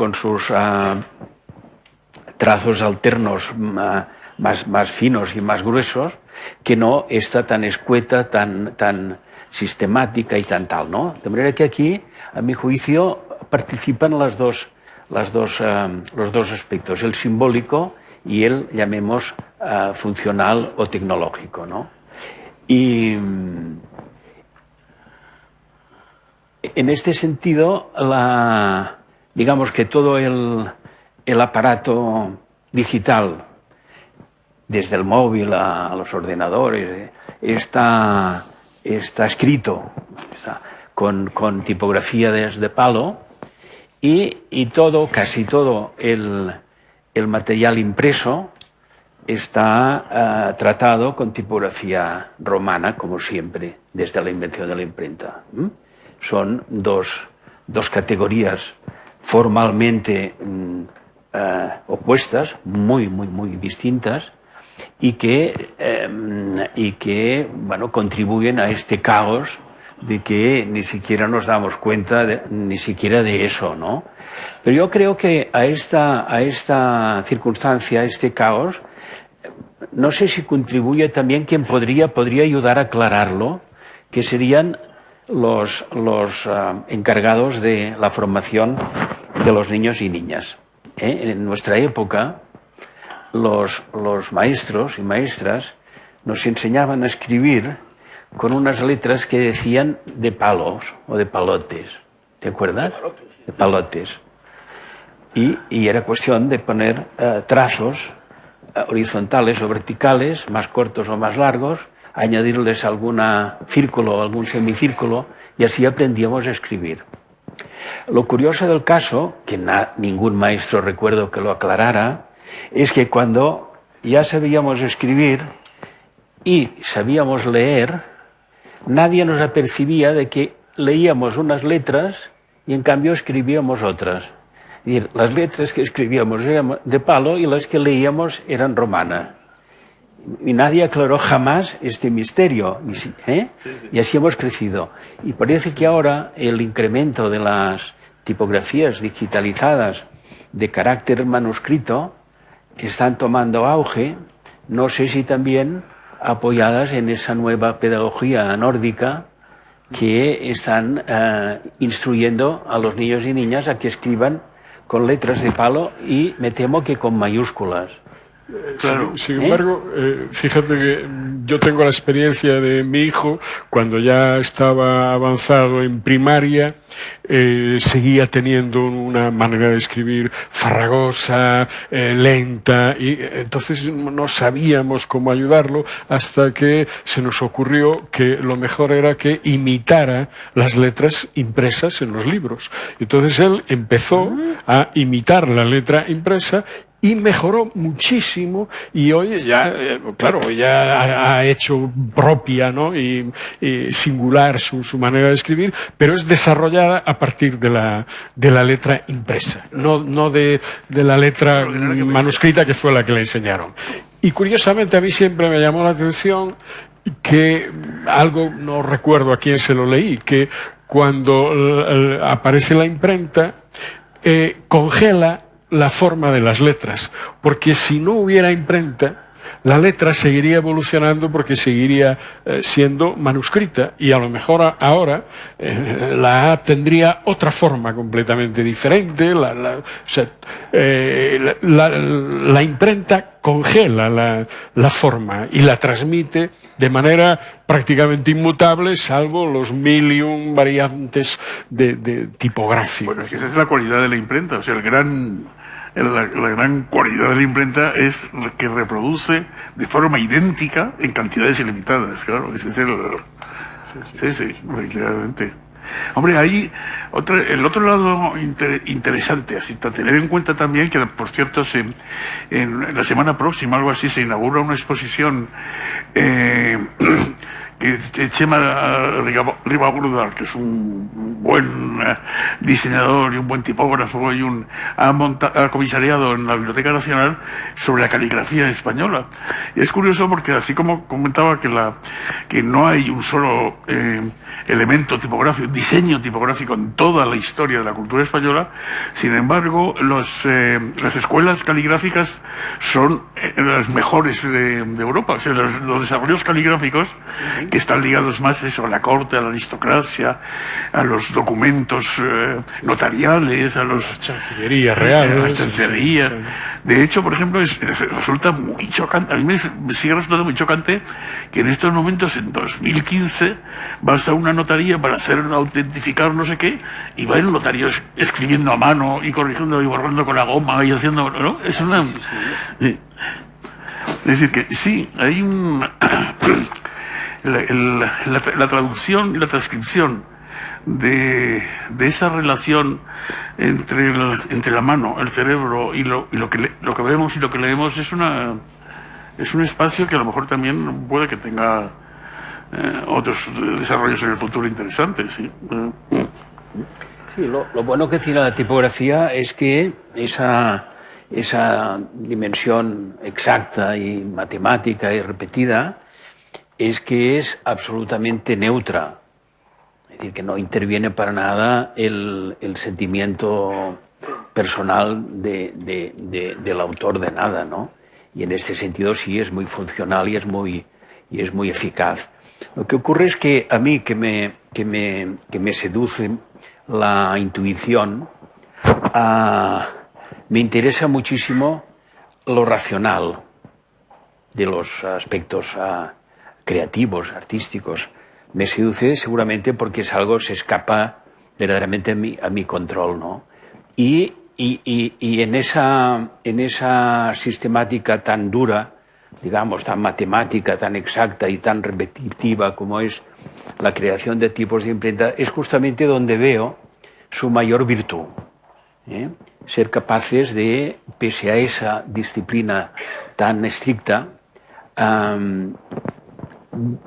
trazos alternos más finos y más gruesos, que no está tan escueta, tan sistemática y tan tal, ¿no? De manera que aquí, a mi juicio, participan los dos aspectos, el simbólico y el, llamemos, funcional o tecnológico, ¿no? Y en este sentido, digamos que todo el aparato digital, desde el móvil a los ordenadores, está escrito con tipografía de palo y casi todo el material impreso está tratado con tipografía romana, como siempre, desde la invención de la imprenta. Son dos categorías formalmente opuestas, muy distintas, y que bueno, contribuyen a este caos de que ni siquiera nos damos cuenta ni siquiera de eso, ¿no? Pero yo creo que a esta circunstancia, a este caos, no sé si contribuye también quien podría ayudar a aclararlo, que serían los encargados de la formación de los niños y niñas. En nuestra época, los maestros y maestras nos enseñaban a escribir con unas letras que decían de palos o de palotes. ¿Te acuerdas? De palotes. Y era cuestión de poner trazos horizontales o verticales, más cortos o más largos, añadirles algún círculo o algún semicírculo, y así aprendíamos a escribir. Lo curioso del caso, que ningún maestro recuerdo que lo aclarara, es que cuando ya sabíamos escribir y sabíamos leer, nadie nos apercibía de que leíamos unas letras y en cambio escribíamos otras. Es decir, las letras que escribíamos eran de palo y las que leíamos eran romanas. Y nadie aclaró jamás este misterio. Y así hemos crecido. Y parece que ahora el incremento de las tipografías digitalizadas de carácter manuscrito están tomando auge, no sé si también apoyadas en esa nueva pedagogía nórdica que están instruyendo a los niños y niñas a que escriban con letras de palo y me temo que con mayúsculas. Claro. Sin embargo, fíjate que yo tengo la experiencia de mi hijo, cuando ya estaba avanzado en primaria, seguía teniendo una manera de escribir farragosa, lenta, y entonces no sabíamos cómo ayudarlo hasta que se nos ocurrió que lo mejor era que imitara las letras impresas en los libros. Entonces él empezó a imitar la letra impresa y mejoró muchísimo, y hoy ya, claro, ya ha hecho propia, ¿no? y singular su manera de escribir, pero es desarrollada a partir de la letra impresa, no de la letra manuscrita, que fue la que le enseñaron. Y curiosamente a mí siempre me llamó la atención que algo, no recuerdo a quién se lo leí, que cuando aparece la imprenta, congela la forma de las letras, porque si no hubiera imprenta, la letra seguiría evolucionando porque seguiría siendo manuscrita y a lo mejor ahora la A tendría otra forma completamente diferente. La imprenta congela la forma y la transmite de manera prácticamente inmutable, salvo los 1001 variantes de tipográficos. Bueno, es que esa es la cualidad de la imprenta, o sea, la gran cualidad de la imprenta es que reproduce de forma idéntica en cantidades ilimitadas, claro, ese es el... Sí, efectivamente. Hombre, hay el otro lado interesante, así a tener en cuenta también que, por cierto, en la semana próxima, algo así, se inaugura una exposición que Chema Ribagorda, que es un buen diseñador y un buen tipógrafo y ha comisariado en la Biblioteca Nacional sobre la caligrafía española. Y es curioso porque, así como comentaba que no hay un solo elemento tipográfico, diseño tipográfico en toda la historia de la cultura española, sin embargo, las escuelas caligráficas son las mejores de Europa. O sea, los desarrollos caligráficos que están ligados más a la corte, a la aristocracia, a los documentos notariales, a las chancillerías reales. A las chancillerías. Sí. De hecho, por ejemplo, resulta muy chocante, a mí me sigue resultando muy chocante que en estos momentos, en 2015, vas a una notaría para autentificar no sé qué, y va el notario escribiendo a mano y corrigiendo y borrando con la goma y haciendo, ¿no? Es una... Sí. Es decir, que sí, hay la traducción y la transcripción de esa relación entre la mano, el cerebro y lo que vemos y lo que leemos es un espacio que a lo mejor también puede que tenga otros desarrollos en el futuro interesantes. ¿Sí? Sí, lo bueno que tiene la tipografía es que esa dimensión exacta y matemática y repetida es que es absolutamente neutra. Es decir, que no interviene para nada el sentimiento personal del autor de nada, ¿no? Y en este sentido sí es muy funcional y es muy eficaz. Lo que ocurre es que a mí, que me seduce la intuición, me interesa muchísimo lo racional de los aspectos creativos, artísticos. Me seduce seguramente porque es algo que se escapa verdaderamente a mi control, ¿no? Y en esa sistemática tan dura, digamos, tan matemática, tan exacta y tan repetitiva como es la creación de tipos de imprenta, es justamente donde veo su mayor virtud. Ser capaces de, pese a esa disciplina tan estricta,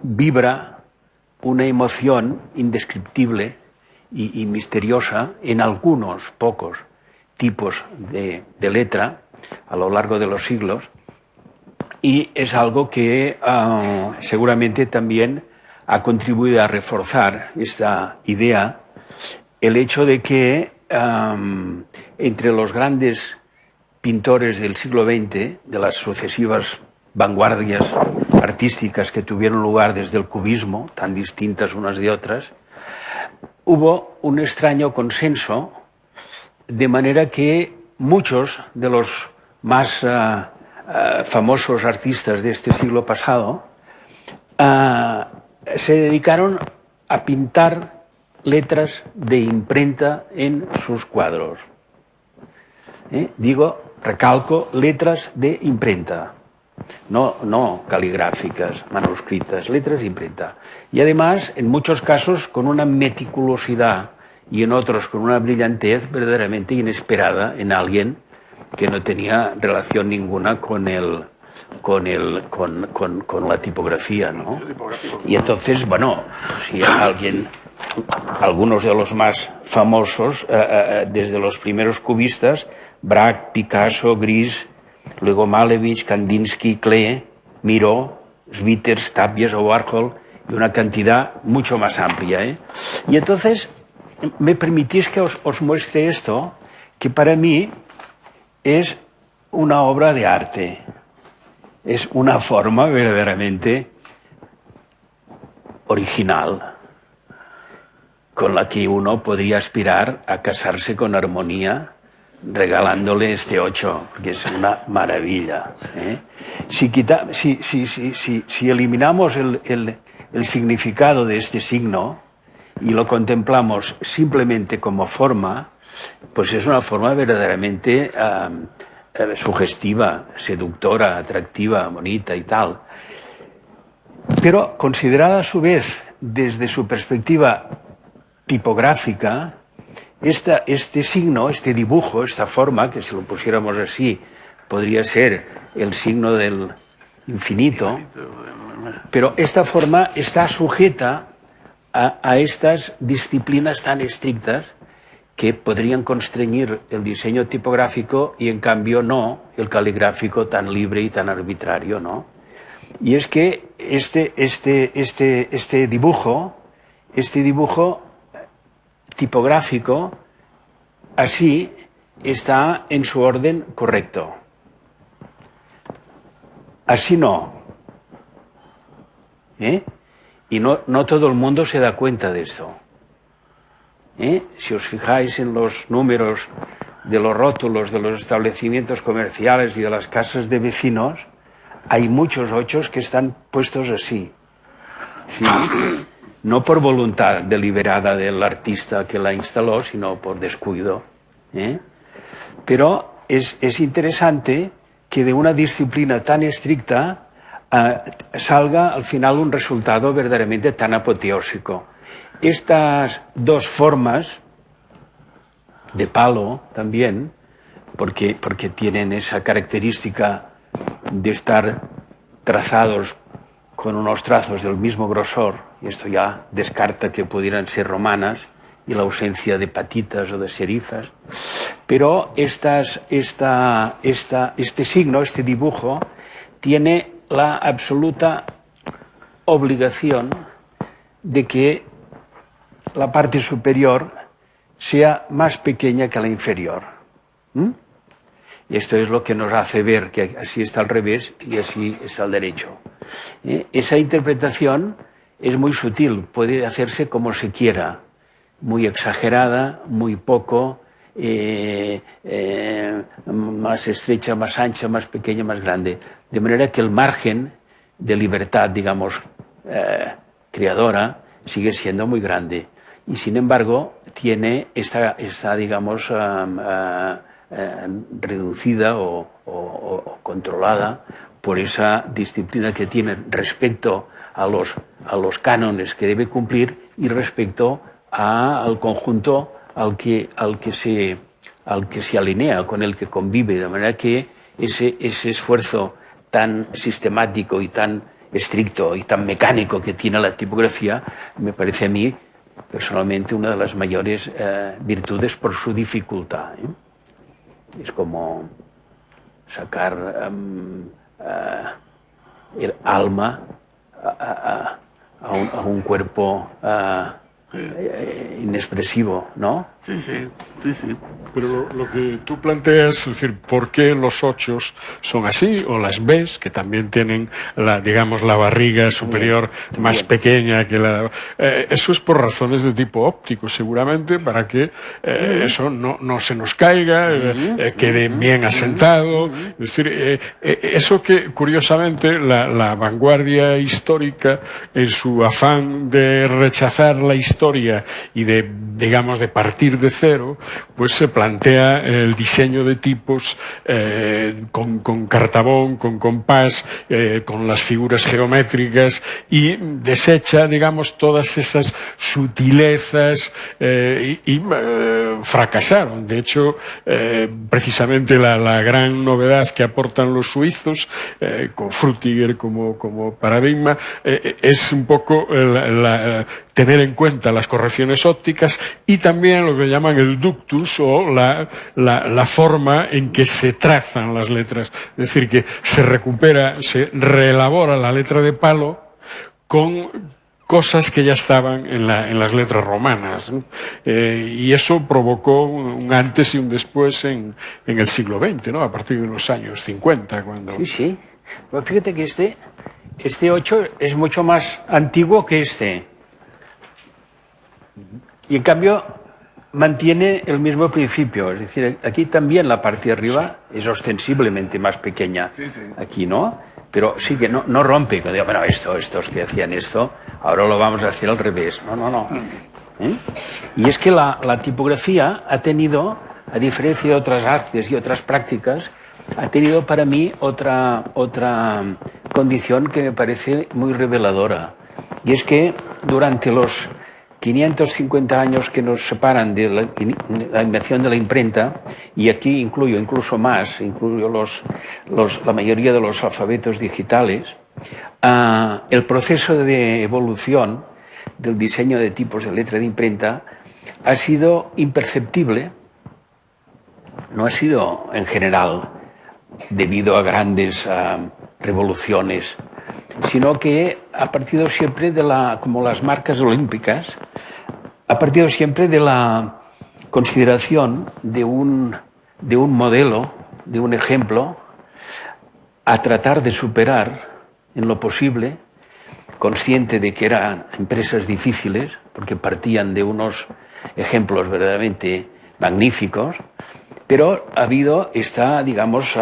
vibra una emoción indescriptible y misteriosa en algunos pocos tipos de letra a lo largo de los siglos, y es algo que seguramente también ha contribuido a reforzar esta idea, el hecho de que entre los grandes pintores del siglo XX, de las sucesivas vanguardias artísticas que tuvieron lugar desde el cubismo, tan distintas unas de otras, hubo un extraño consenso, de manera que muchos de los más famosos artistas de este siglo pasado se dedicaron a pintar letras de imprenta en sus cuadros. Recalco, letras de imprenta. No caligráficas, manuscritas, letras de imprenta. Y además, en muchos casos, con una meticulosidad y en otros con una brillantez verdaderamente inesperada en alguien que no tenía relación ninguna con la tipografía, ¿no? Y entonces, bueno, si algunos de los más famosos, desde los primeros cubistas, Braque, Picasso, Gris, luego Malevich, Kandinsky, Klee, Miró, Schwitters, Tapies o Warhol, y una cantidad mucho más amplia. Y entonces, me permitís que os muestre esto, que para mí es una obra de arte. Es una forma verdaderamente original, con la que uno podría aspirar a casarse con armonía regalándole este 8, porque es una maravilla. Si eliminamos el significado de este signo y lo contemplamos simplemente como forma, pues es una forma verdaderamente sugestiva, seductora, atractiva, bonita y tal. Pero considerada a su vez desde su perspectiva tipográfica, este signo, este dibujo, esta forma, que si lo pusiéramos así, podría ser el signo del infinito, pero esta forma está sujeta a estas disciplinas tan estrictas que podrían constreñir el diseño tipográfico y en cambio no el caligráfico tan libre y tan arbitrario, ¿no? Y es que este dibujo tipográfico así está en su orden correcto. Así no. Y no todo el mundo se da cuenta de esto. Si os fijáis en los números de los rótulos de los establecimientos comerciales y de las casas de vecinos, hay muchos 8 que están puestos así. ¿Sí? No por voluntad deliberada del artista que la instaló, sino por descuido. Pero es interesante que de una disciplina tan estricta salga al final un resultado verdaderamente tan apoteósico. Estas dos formas de palo también, porque tienen esa característica de estar trazados con unos trazos del mismo grosor, y esto ya descarta que pudieran ser romanas, y la ausencia de patitas o de serifas, pero este signo, este dibujo, tiene la absoluta obligación de que la parte superior sea más pequeña que la inferior. Y esto es lo que nos hace ver que así está al revés y así está al derecho. Esa interpretación es muy sutil, puede hacerse como se quiera, muy exagerada, muy poco, más estrecha, más ancha, más pequeña, más grande. De manera que el margen de libertad, digamos, creadora, sigue siendo muy grande. Y sin embargo, está digamos, reducida o controlada por esa disciplina que tiene respecto a los cánones que debe cumplir y respecto al conjunto al que se alinea, con el que convive, de manera que ese esfuerzo tan sistemático y tan estricto y tan mecánico que tiene la tipografía me parece a mí personalmente una de las mayores virtudes por su dificultad. Es como sacar el alma a un cuerpo inexpresivo, ¿no? Sí. Pero lo que tú planteas, es decir, ¿por qué los 8 son así? O las Bs, que también tienen la barriga superior más pequeña que la... eso es por razones de tipo óptico, seguramente, para que eso no se nos caiga, quede bien asentado. Es decir, eso que, curiosamente, la vanguardia histórica, en su afán de rechazar la historia y de partir de cero, pues se plantea el diseño de tipos con cartabón, con compás, con las figuras geométricas, y desecha, todas esas sutilezas y fracasaron. De hecho, precisamente la gran novedad que aportan los suizos, con Frutiger como paradigma, es un poco tener en cuenta las correcciones ópticas y también lo que llaman el ductus, o la forma en que se trazan las letras. Es decir, que se reelabora la letra de palo con cosas que ya estaban en las letras romanas, ¿no? Y eso provocó un antes y un después en el siglo XX, ¿no? A partir de los años 50, cuando... Sí, sí. Pero fíjate que este 8 es mucho más antiguo que este. Y en cambio mantiene el mismo principio. Es decir, aquí también la parte de arriba es ostensiblemente más pequeña. Sí, sí. Aquí no, pero sí que no rompe. Digo, bueno, estos que hacían esto, ahora lo vamos a hacer al revés. No. Y es que la tipografía ha tenido, a diferencia de otras artes y otras prácticas, ha tenido para mí otra condición que me parece muy reveladora. Y es que durante los 550 años que nos separan de la invención de la imprenta, y aquí incluyo incluso más, incluyo la mayoría de los alfabetos digitales, el proceso de evolución del diseño de tipos de letra de imprenta ha sido imperceptible, no ha sido en general debido a grandes revoluciones, sino que ha partido siempre como las marcas olímpicas, ha partido siempre de la consideración de un modelo, de un ejemplo, a tratar de superar en lo posible, consciente de que eran empresas difíciles, porque partían de unos ejemplos verdaderamente magníficos, pero ha habido esta, digamos,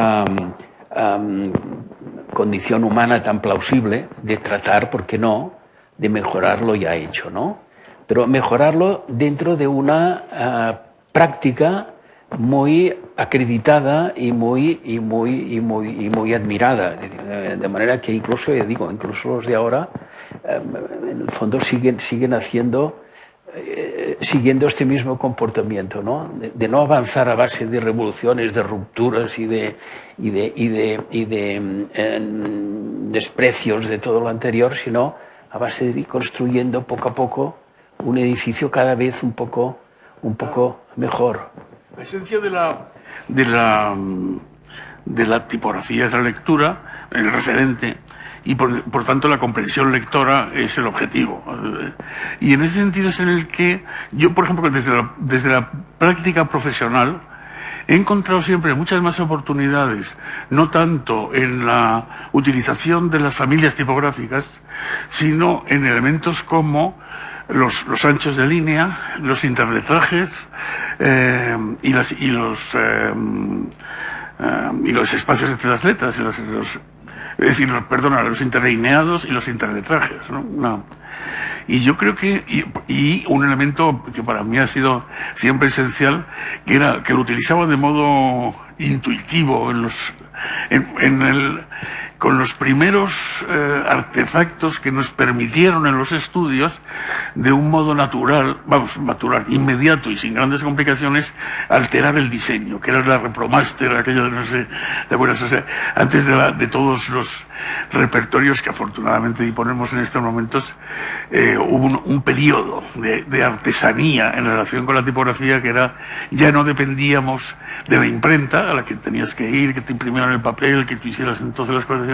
condición humana tan plausible de tratar, ¿por qué no?, de mejorar lo ya hecho, ¿no? Pero mejorarlo dentro de una práctica muy acreditada y muy admirada, de manera que incluso, digo, incluso los de ahora, en el fondo siguen haciendo, siguiendo este mismo comportamiento, ¿no? De no avanzar a base de revoluciones, de rupturas y de desprecios de todo lo anterior, sino a base de ir construyendo poco a poco un edificio cada vez un poco mejor. La esencia de la tipografía es la lectura, el referente, y por tanto la comprensión lectora es el objetivo. Y en ese sentido es en el que yo, por ejemplo, desde la práctica profesional, he encontrado siempre muchas más oportunidades, no tanto en la utilización de las familias tipográficas, sino en elementos como los anchos de línea, los interletrajes y los espacios entre las letras, los interlineados y los interletrajes, ¿no? Y yo creo que, y un elemento que para mí ha sido siempre esencial, que era que lo utilizaba de modo intuitivo con los primeros artefactos que nos permitieron en los estudios, de un modo natural, inmediato y sin grandes complicaciones, alterar el diseño, que era la Repromaster, aquella, no sé, ¿te acuerdas? O sea, antes de todos los repertorios que afortunadamente disponemos en estos momentos, hubo un periodo de artesanía en relación con la tipografía, que era, ya no dependíamos de la imprenta a la que tenías que ir, que te imprimieran el papel, que tú hicieras entonces las correcciones,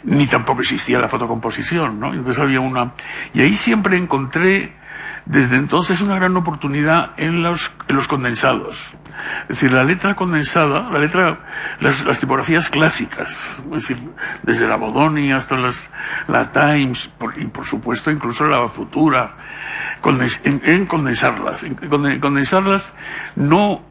ni tampoco existía la fotocomposición, ¿no? Entonces había y ahí siempre encontré desde entonces una gran oportunidad en los condensados. Es decir, la letra condensada, las tipografías clásicas, es decir, desde la Bodoni hasta la Times, y por supuesto incluso la Futura, en condensarlas no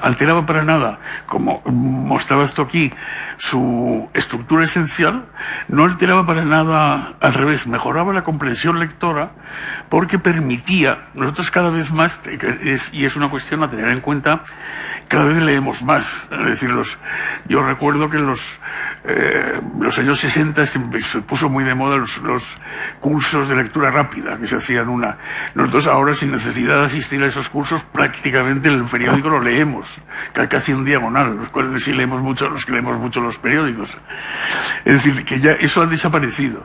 alteraba para nada, como mostraba esto aquí, su estructura esencial, no alteraba para nada, al revés, mejoraba la comprensión lectora, porque permitía, nosotros cada vez más, y es una cuestión a tener en cuenta, cada vez leemos más. Es decir, yo recuerdo que en los años 60 se puso muy de moda los cursos de lectura rápida, que se hacían nosotros ahora, sin necesidad de asistir a esos cursos, prácticamente el periódico lo leemos, casi en diagonal, los que leemos mucho los periódicos. Es decir, que ya eso ha desaparecido.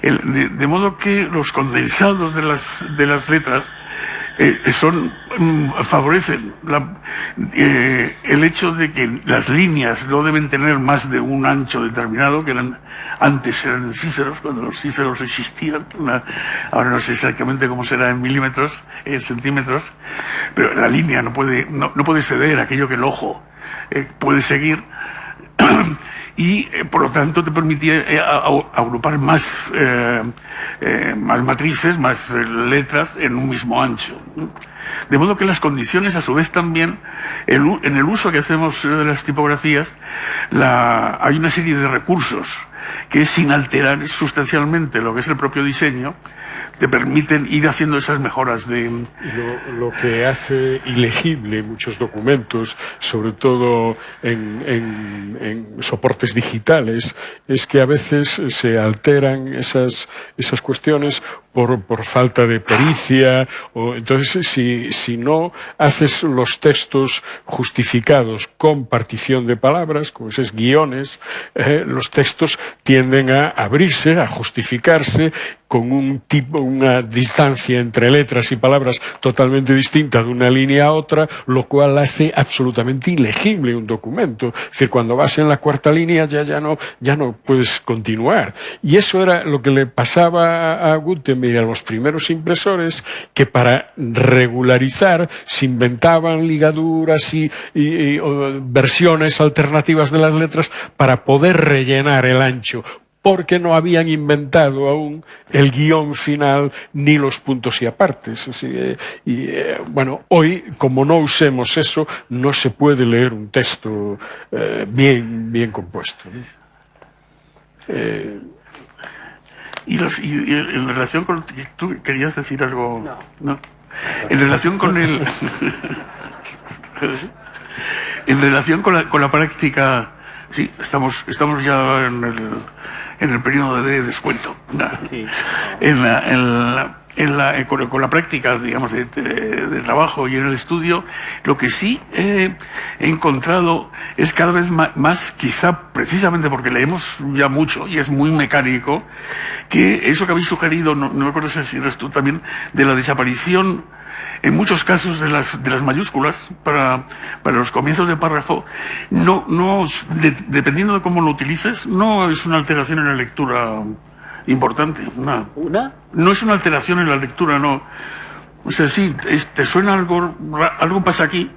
De modo que los condensados de las letras favorecen el hecho de que las líneas no deben tener más de un ancho determinado, que antes eran cíceros, cuando los cíceros existían. Ahora no sé exactamente cómo será en milímetros, en centímetros, pero la línea no puede ceder aquello que el ojo puede seguir. Y por lo tanto te permitía agrupar más matrices, más letras en un mismo ancho. De modo que las condiciones, a su vez también, en el uso que hacemos de las tipografías, hay una serie de recursos que, sin alterar sustancialmente lo que es el propio diseño, te permiten ir haciendo esas mejoras de... Lo que hace ilegible muchos documentos, sobre todo en soportes digitales, es que a veces se alteran esas cuestiones por falta de pericia. Entonces, si no haces los textos justificados con partición de palabras, con esos guiones, los textos tienden a abrirse, a justificarse con una distancia entre letras y palabras totalmente distinta de una línea a otra, lo cual hace absolutamente ilegible un documento. Es decir, cuando vas en la cuarta línea ya no puedes continuar. Y eso era lo que le pasaba a Gutenberg y a los primeros impresores, que para regularizar se inventaban ligaduras y versiones alternativas de las letras para poder rellenar el ancho, porque no habían inventado aún el guión final ni los puntos y apartes. Bueno, hoy, como no usemos eso, no se puede leer un texto bien compuesto, ¿no? Y en relación con... ¿Tú querías decir algo? No. En relación con el... en relación con la práctica... Sí, estamos ya en el periodo de descuento. Sí. Con la práctica, digamos, de trabajo y en el estudio, lo que sí he encontrado es cada vez más, quizá precisamente porque leemos ya mucho y es muy mecánico, que eso que habéis sugerido, no me acuerdo si eres tú también, de la desaparición en muchos casos de las mayúsculas para los comienzos de párrafo, dependiendo de cómo lo utilices, no es una alteración en la lectura importante. No es una alteración en la lectura, no. O sea, sí, te suena algo pasa aquí,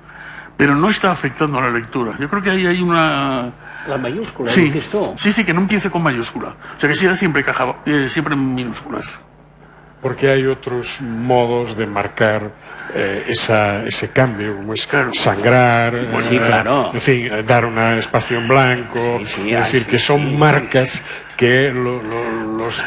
pero no está afectando a la lectura. Yo creo que ahí hay una... La mayúscula, sí, dices tú. Sí, que no empiece con mayúscula. O sea, que sea siempre siempre en minúsculas. Porque hay otros modos de marcar ese cambio, como es sangrar, claro. en fin, dar un espacio en blanco, es decir, que son marcas que los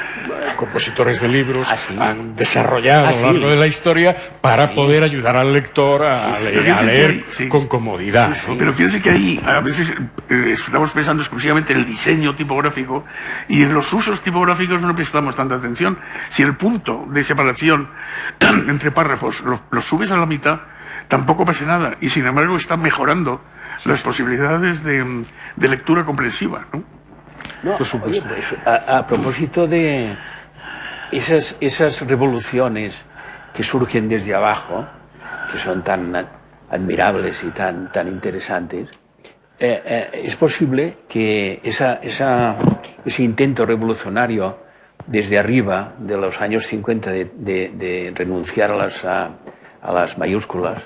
compositores de libros han desarrollado a lo largo de la historia para poder ayudar al lector a leer con comodidad. ¿No? Pero quiero decir que ahí a veces estamos pensando exclusivamente en el diseño tipográfico y en los usos tipográficos no prestamos tanta atención. Si el punto de separación entre párrafos lo subes a la mitad, tampoco pasa nada. Y sin embargo está mejorando las posibilidades de lectura comprensiva, ¿no? No, por supuesto. Oye, pues, a propósito de esas revoluciones que surgen desde abajo, que son tan admirables y tan interesantes, es posible que ese intento revolucionario desde arriba, de los años 50, de renunciar a las mayúsculas,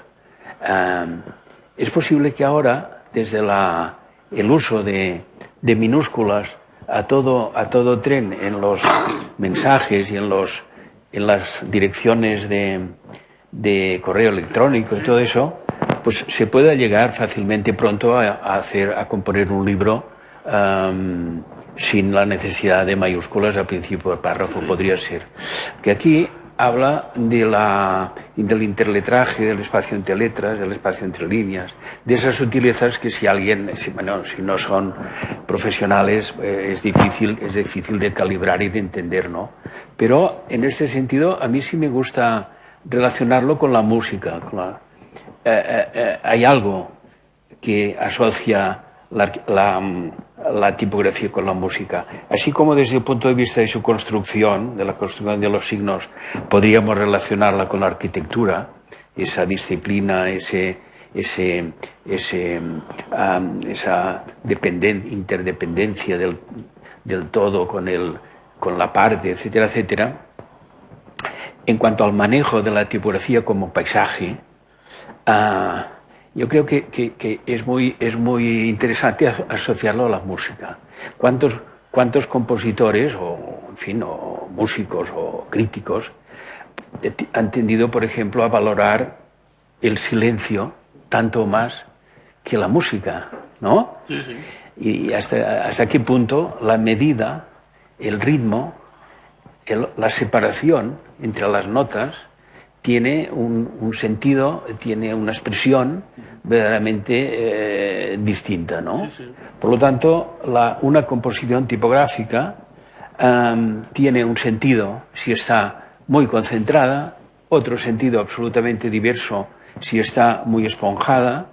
es posible que ahora, desde el uso de minúsculas a todo tren en los mensajes y en las direcciones de correo electrónico y todo eso, pues se puede llegar fácilmente pronto a componer un libro sin la necesidad de mayúsculas al principio del párrafo. Podría ser que aquí habla del interletraje, del espacio entre letras, del espacio entre líneas, de esas sutilezas que si no son profesionales es difícil de calibrar y de entender, ¿no? Pero en este sentido a mí sí me gusta relacionarlo con la música. Hay algo que asocia la tipografía con la música, así como desde el punto de vista de su construcción, de la construcción de los signos, podríamos relacionarla con la arquitectura. esa disciplina, esa interdependencia del todo con la parte, etcétera, etcétera. En cuanto al manejo de la tipografía como paisaje, yo creo que es muy interesante asociarlo a la música. ¿Cuántos compositores o músicos o críticos han tendido, por ejemplo, a valorar el silencio tanto más que la música, ¿no? Sí, sí. Y hasta qué punto la medida, el ritmo, la separación entre las notas tiene un sentido, tiene una expresión verdaderamente distinta, ¿no? Sí, sí. Por lo tanto, una composición tipográfica tiene un sentido si está muy concentrada, otro sentido absolutamente diverso si está muy esponjada,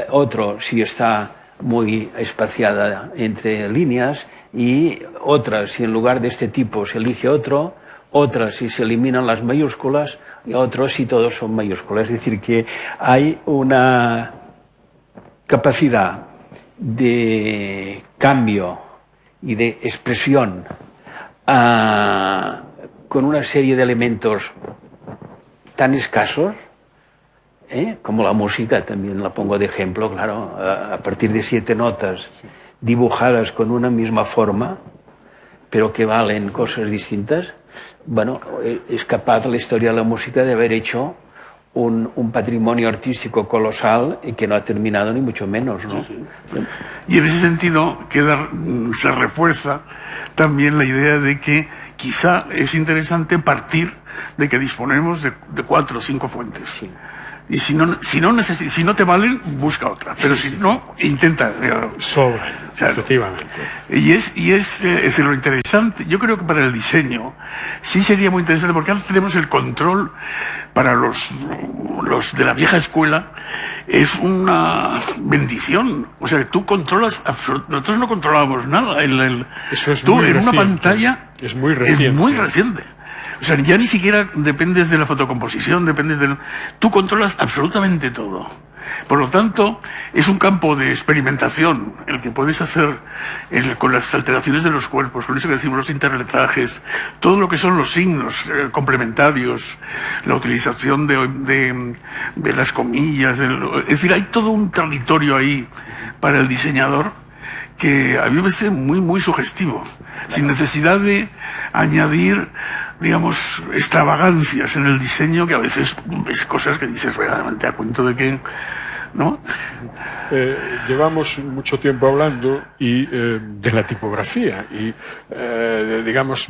otro si está muy espaciada entre líneas, y otra si en lugar de este tipo se elige otro, otra si se eliminan las mayúsculas, y otro si todos son mayúsculas. Es decir, que hay una capacidad de cambio y de expresión con una serie de elementos tan escasos, como la música, también la pongo de ejemplo, claro, a partir de 7 notas dibujadas con una misma forma, pero que valen cosas distintas. Bueno, es capaz la historia de la música de haber hecho un patrimonio artístico colosal y que no ha terminado ni mucho menos, ¿no? Sí, sí. Y en ese sentido se refuerza también la idea de que quizá es interesante partir de que disponemos de 4 o 5 fuentes. Sí. Y si no te valen, busca otra. Pero si no, intenta. Efectivamente. Y es lo interesante. Yo creo que para el diseño sí sería muy interesante, porque ahora tenemos el control para los de la vieja escuela. Es una bendición. O sea, tú controlas nosotros no controlábamos nada. Eso es tú muy en reciente. Una pantalla es muy reciente. Es muy reciente. O sea, ya ni siquiera dependes de la fotocomposición, tú controlas absolutamente todo. Por lo tanto, es un campo de experimentación el que puedes hacer con las alteraciones de los cuerpos, con eso que decimos los interletrajes, todo lo que son los signos complementarios, la utilización de las comillas, es decir, hay todo un territorio ahí para el diseñador que a mí me parece muy, muy sugestivo, sin necesidad de añadir, digamos, extravagancias en el diseño, que a veces ves cosas que dices verdaderamente a cuento de que, ¿no? Llevamos mucho tiempo hablando de la tipografía y, digamos,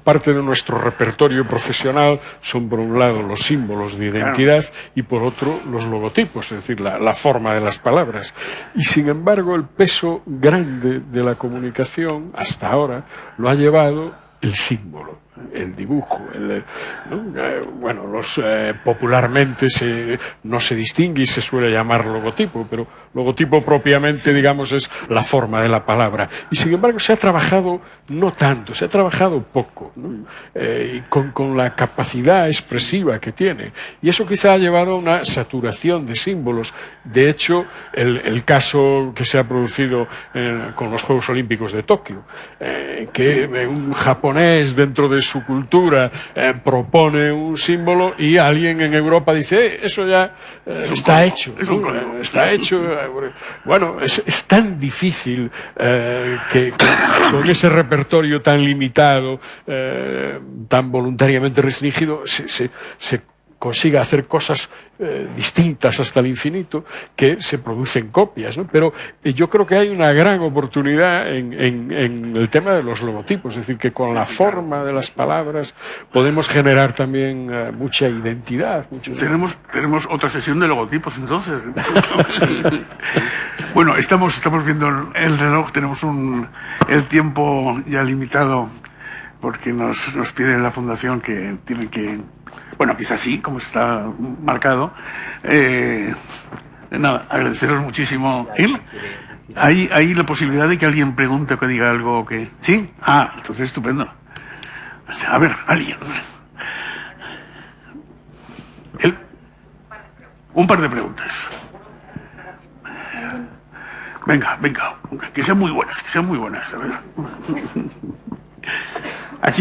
parte de nuestro repertorio profesional son, por un lado, los símbolos de identidad, claro, y por otro, los logotipos, es decir, la forma de las palabras. Y, sin embargo, el peso grande de la comunicación, hasta ahora, lo ha llevado el símbolo, el dibujo, popularmente no se distingue y se suele llamar logotipo, pero logotipo propiamente, digamos, es la forma de la palabra. Y sin embargo se ha trabajado no tanto, se ha trabajado poco, ¿no? Y con la capacidad expresiva que tiene. Y eso quizá ha llevado a una saturación de símbolos. De hecho, el caso que se ha producido con los Juegos Olímpicos de Tokio, que un japonés dentro de su cultura propone un símbolo y alguien en Europa dice eso ya está hecho, está hecho. Bueno, es tan difícil que con ese repertorio tan limitado, tan voluntariamente restringido, se consiga hacer cosas distintas hasta el infinito, que se producen copias, ¿no? Pero yo creo que hay una gran oportunidad en el tema de los logotipos, es decir, que con la forma de las palabras podemos generar también mucha identidad. Tenemos otra sesión de logotipos, entonces. Bueno, estamos viendo el reloj, tenemos el tiempo ya limitado, porque nos pide la Fundación que tienen que... Bueno, que es así, como está marcado. Nada, agradeceros muchísimo. ¿Hay la posibilidad de que alguien pregunte o que diga algo que... ¿Sí? Entonces estupendo. A ver, alguien. Un par de preguntas. Venga, que sean muy buenas, A ver.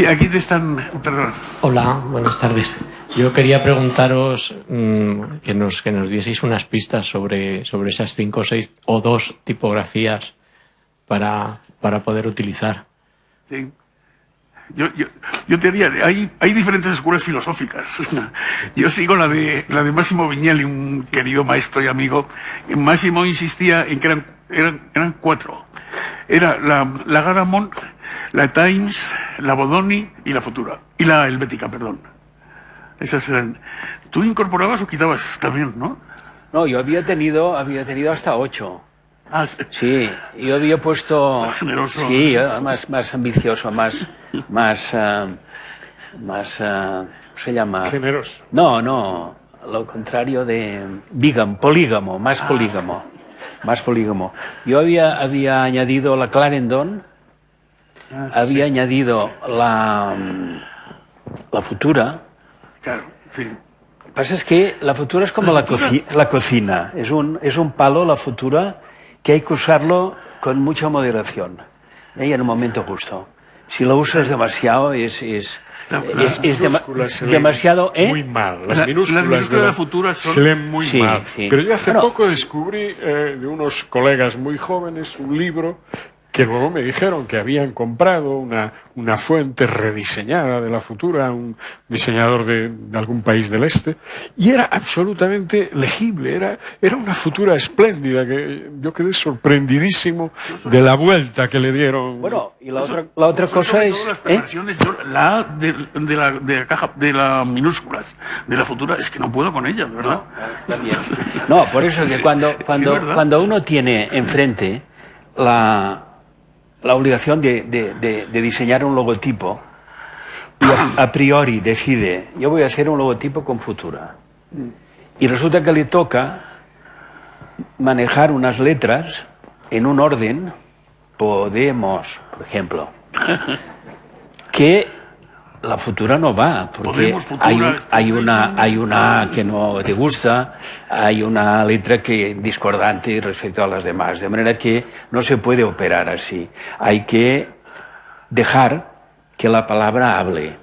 Aquí te están... Perdón. Hola, buenas tardes. Yo quería preguntaros que nos dieseis unas pistas sobre esas 5, 6 o 2 tipografías para poder utilizar. Sí. Yo te diría, hay diferentes escuelas filosóficas. Yo sigo la de Massimo Vignelli, un querido maestro y amigo. Massimo insistía en que eran 4. Era la Garamond, la Times, la Bodoni y la Futura. Y la Helvética, perdón. Esas eran. Tú incorporabas o quitabas también, ¿no? No, yo había tenido hasta 8. Ah, Sí, yo había puesto... Más generoso. Sí, más ambicioso, más ¿cómo se llama? Generoso. No, lo contrario de polígamo, más polígamo. Yo había añadido la Clarendon, había añadido la Futura. Claro, sí. Lo que pasa es que la Futura es como la cocina, es un palo la Futura que hay que usarlo con mucha moderación y en un momento justo. Si lo usas demasiado demasiado... Muy mal. Las minúsculas de la Futura son... se leen muy mal. Sí. Pero yo hace poco descubrí de unos colegas muy jóvenes un libro que luego me dijeron que habían comprado una fuente rediseñada de la Futura, un diseñador de algún país del este, y era absolutamente legible, era una Futura espléndida, que yo quedé sorprendidísimo de la vuelta que le dieron. Bueno, y la otra cosa es... Las perversiones, la A de la caja, de las minúsculas, de la Futura, es que no puedo con ella, ¿verdad? No, por eso que cuando uno tiene enfrente la obligación de diseñar un logotipo y a priori decide, yo voy a hacer un logotipo con Futura, y resulta que le toca manejar unas letras en un orden, Podemos, por ejemplo, que la Futura no va, porque hay una A que no te gusta, hay una letra que discordante respecto a las demás, de manera que no se puede operar así. Hay que dejar que la palabra hable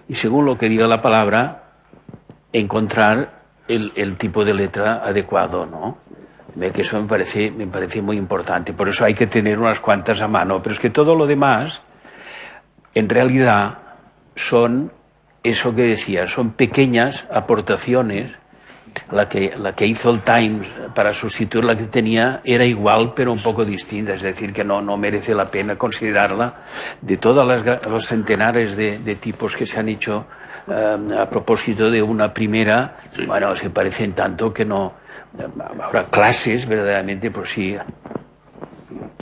y según lo que diga la palabra encontrar el tipo de letra adecuado, ¿no? Que eso me parece muy importante, por eso hay que tener unas cuantas a mano, pero es que todo lo demás en realidad son eso que decía, son pequeñas aportaciones. La que hizo el Times para sustituir la que tenía era igual pero un poco distinta, es decir, que no merece la pena considerarla. De todas los centenares de tipos que se han hecho a propósito de una primera, sí. Bueno, se parecen tanto que no. Ahora clases verdaderamente, pues sí,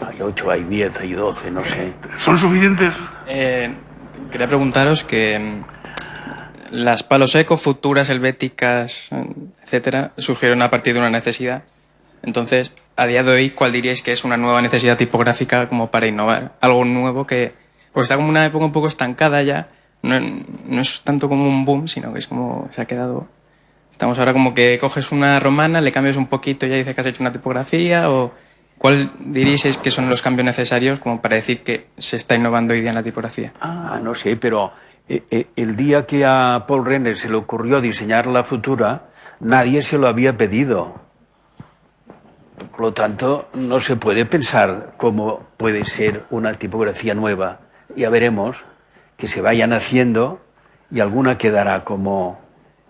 hay 8, hay 10, hay 12, no sé. ¿Son suficientes? Quería preguntaros que las palo seco, Futuras, helvéticas, etcétera, surgieron a partir de una necesidad. Entonces, a día de hoy, ¿cuál diríais que es una nueva necesidad tipográfica como para innovar? Algo nuevo que... Porque está como una época un poco estancada ya. No es tanto como un boom, sino que es como se ha quedado... Estamos ahora como que coges una romana, le cambias un poquito y ya dices que has hecho una tipografía, o... ¿Cuál diríais que son los cambios necesarios como para decir que se está innovando hoy día en la tipografía? No sé, pero el día que a Paul Renner se le ocurrió diseñar la Futura, nadie se lo había pedido. Por lo tanto, no se puede pensar cómo puede ser una tipografía nueva. Ya veremos que se vayan haciendo y alguna quedará como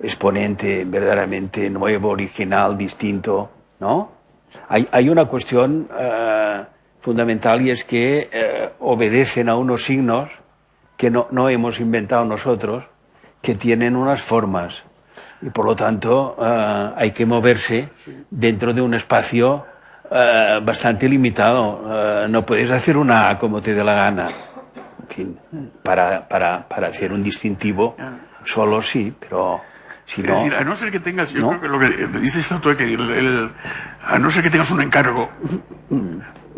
exponente verdaderamente nuevo, original, distinto, ¿no? Hay una cuestión fundamental y es que obedecen a unos signos que no hemos inventado nosotros, que tienen unas formas y por lo tanto hay que moverse dentro de un espacio bastante limitado. No puedes hacer una A como te dé la gana. En fin, para hacer un distintivo solo sí, pero... Si no... Es decir, a no ser que tengas, yo creo que lo que dices tú, que a no ser que tengas un encargo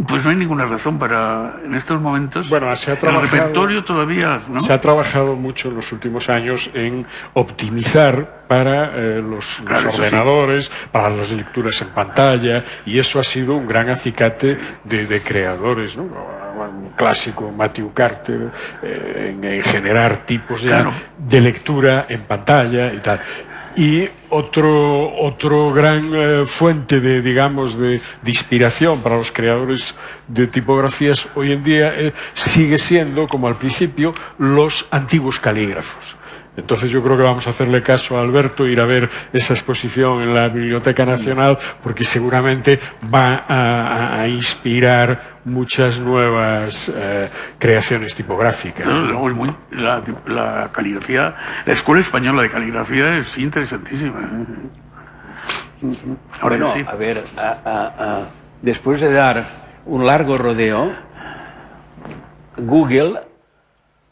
Pues no hay ninguna razón para, en estos momentos, Bueno, se ha el trabajado- repertorio todavía, ¿no? Se ha trabajado mucho en los últimos años en optimizar para los Claro, eso sí. ordenadores, para las lecturas en pantalla, y eso ha sido un gran acicate de creadores, ¿no? Un clásico, Matthew Carter, en generar tipos ya Claro. de lectura en pantalla y tal. Y otro gran fuente de, digamos, de inspiración para los creadores de tipografías hoy en día sigue siendo, como al principio, los antiguos calígrafos. Entonces yo creo que vamos a hacerle caso a Alberto, ir a ver esa exposición en la Biblioteca Nacional, porque seguramente va a inspirar muchas nuevas creaciones tipográficas. No, luego es la caligrafía, la Escuela Española de Caligrafía es interesantísima. Ahora Bueno, sí. a ver, después de dar un largo rodeo, Google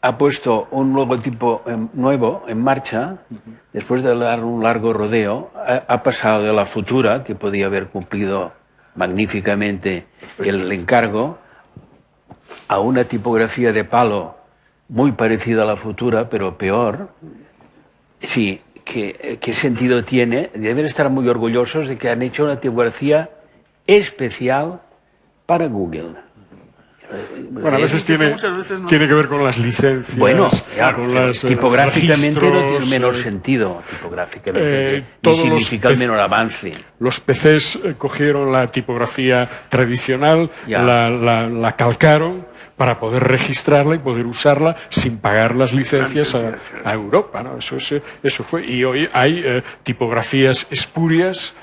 ha puesto un logotipo nuevo en marcha. Después de dar un largo rodeo, ha pasado de la Futura, que podía haber cumplido magníficamente el encargo, a una tipografía de palo muy parecida a la Futura, pero peor. Sí, ¿qué sentido tiene? Deben estar muy orgullosos de que han hecho una tipografía especial para Google. Bueno, a veces Es que tiene muchas veces no- que ver con las licencias. Bueno, ya, con pero las, tipográficamente no tiene registros, menor sentido, tipográficamente, ni todos los significa el menor avance. Los PCs cogieron la tipografía tradicional, Ya. la calcaron para poder registrarla y poder usarla sin pagar las licencias a Europa, ¿no? Eso fue. Y hoy hay tipografías espurias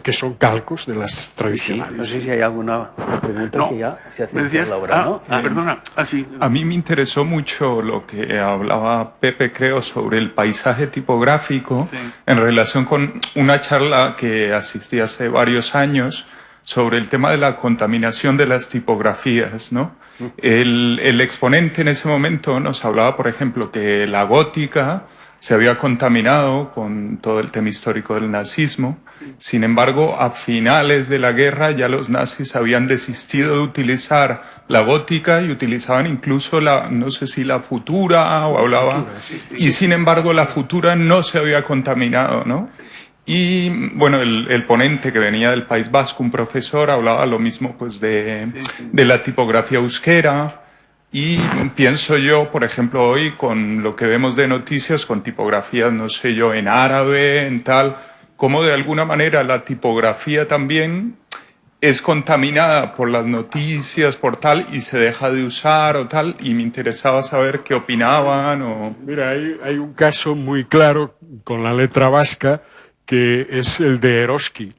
que son calcos de las Sí, tradicionales. no sé si hay alguna pregunta No, que ya se hace me decías, Laura, ¿no? perdona, sí. A mí me interesó mucho lo que hablaba Pepe, creo, sobre el paisaje tipográfico Sí. en relación con una charla que asistí hace varios años sobre el tema de la contaminación de las tipografías, ¿no? El exponente en ese momento nos hablaba, por ejemplo, que la gótica se había contaminado con todo el tema histórico del nazismo. Sin embargo, a finales de la guerra ya los nazis habían desistido de utilizar la gótica y utilizaban incluso no sé si la futura o hablaba, y sin embargo la futura no se había contaminado, ¿no? Y bueno, el ponente que venía del País Vasco, un profesor, hablaba lo mismo pues de la tipografía euskera. Y pienso yo, por ejemplo, hoy con lo que vemos de noticias, con tipografías, no sé yo, en árabe, en tal, cómo de alguna manera la tipografía también es contaminada por las noticias, por tal, y se deja de usar o tal, y me interesaba saber qué opinaban o... Mira, hay un caso muy claro con la letra vasca, que es el de Eroski.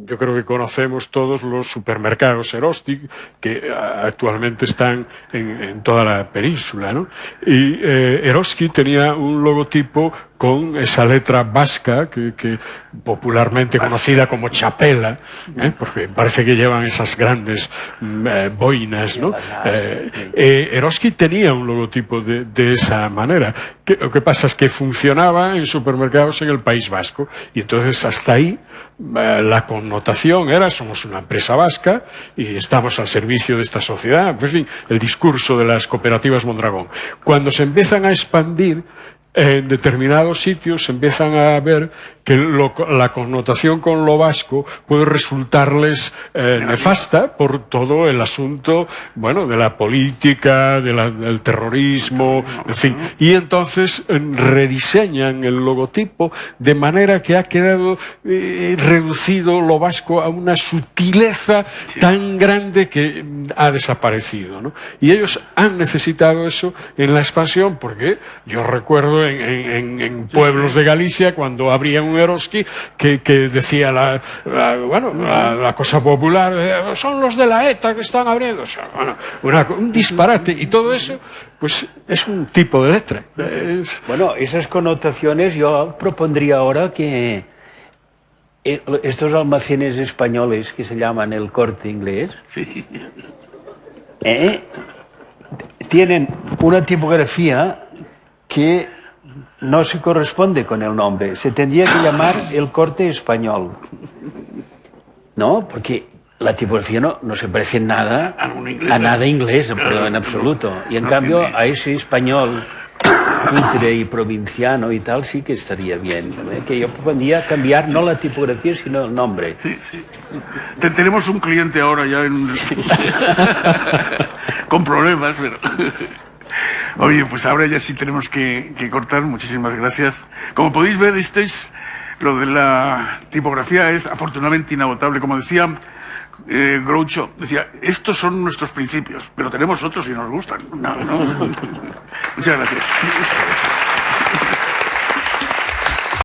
Yo creo que conocemos todos los supermercados Eroski que actualmente están en toda la península, ¿no? Y Eroski tenía un logotipo con esa letra vasca que popularmente conocida como chapela, porque parece que llevan esas grandes boinas, ¿no? Eroski tenía un logotipo de esa manera. Lo que pasa es que funcionaba en supermercados en el País Vasco, y entonces hasta ahí la connotación era: somos una empresa vasca y estamos al servicio de esta sociedad. En fin, el discurso de las cooperativas Mondragón. Cuando se empiezan a expandir en determinados sitios, se empiezan a ver que la connotación con lo vasco puede resultarles nefasta por todo el asunto, bueno, de la política, del terrorismo, en fin. Y entonces rediseñan el logotipo de manera que ha quedado reducido lo vasco a una sutileza tan grande que ha desaparecido, ¿no? Y ellos han necesitado eso en la expansión, porque yo recuerdo en pueblos de Galicia, cuando abrían un Eroski, que decía la cosa popular, son los de la ETA que están abriendo. O sea, un disparate. Y todo eso, pues, es un tipo de letra. Bueno, esas connotaciones yo propondría ahora que estos almacenes españoles que se llaman el Corte Inglés, Sí. tienen una tipografía que no se corresponde con el nombre. Se tendría que llamar el Corte Español, ¿no? Porque la tipografía no se parece en nada inglés, a nada inglés, pero en absoluto. Y en cambio a ese español cutre y provinciano y tal sí que estaría bien. Que yo podría cambiar no la tipografía sino el nombre. Sí, sí. Tenemos un cliente ahora ya con problemas, pero... Oye, pues ahora ya sí tenemos que cortar. Muchísimas gracias. Como podéis ver, lo de la tipografía es afortunadamente inagotable. Como decía Groucho, decía, estos son nuestros principios, pero tenemos otros y nos gustan. Muchas gracias.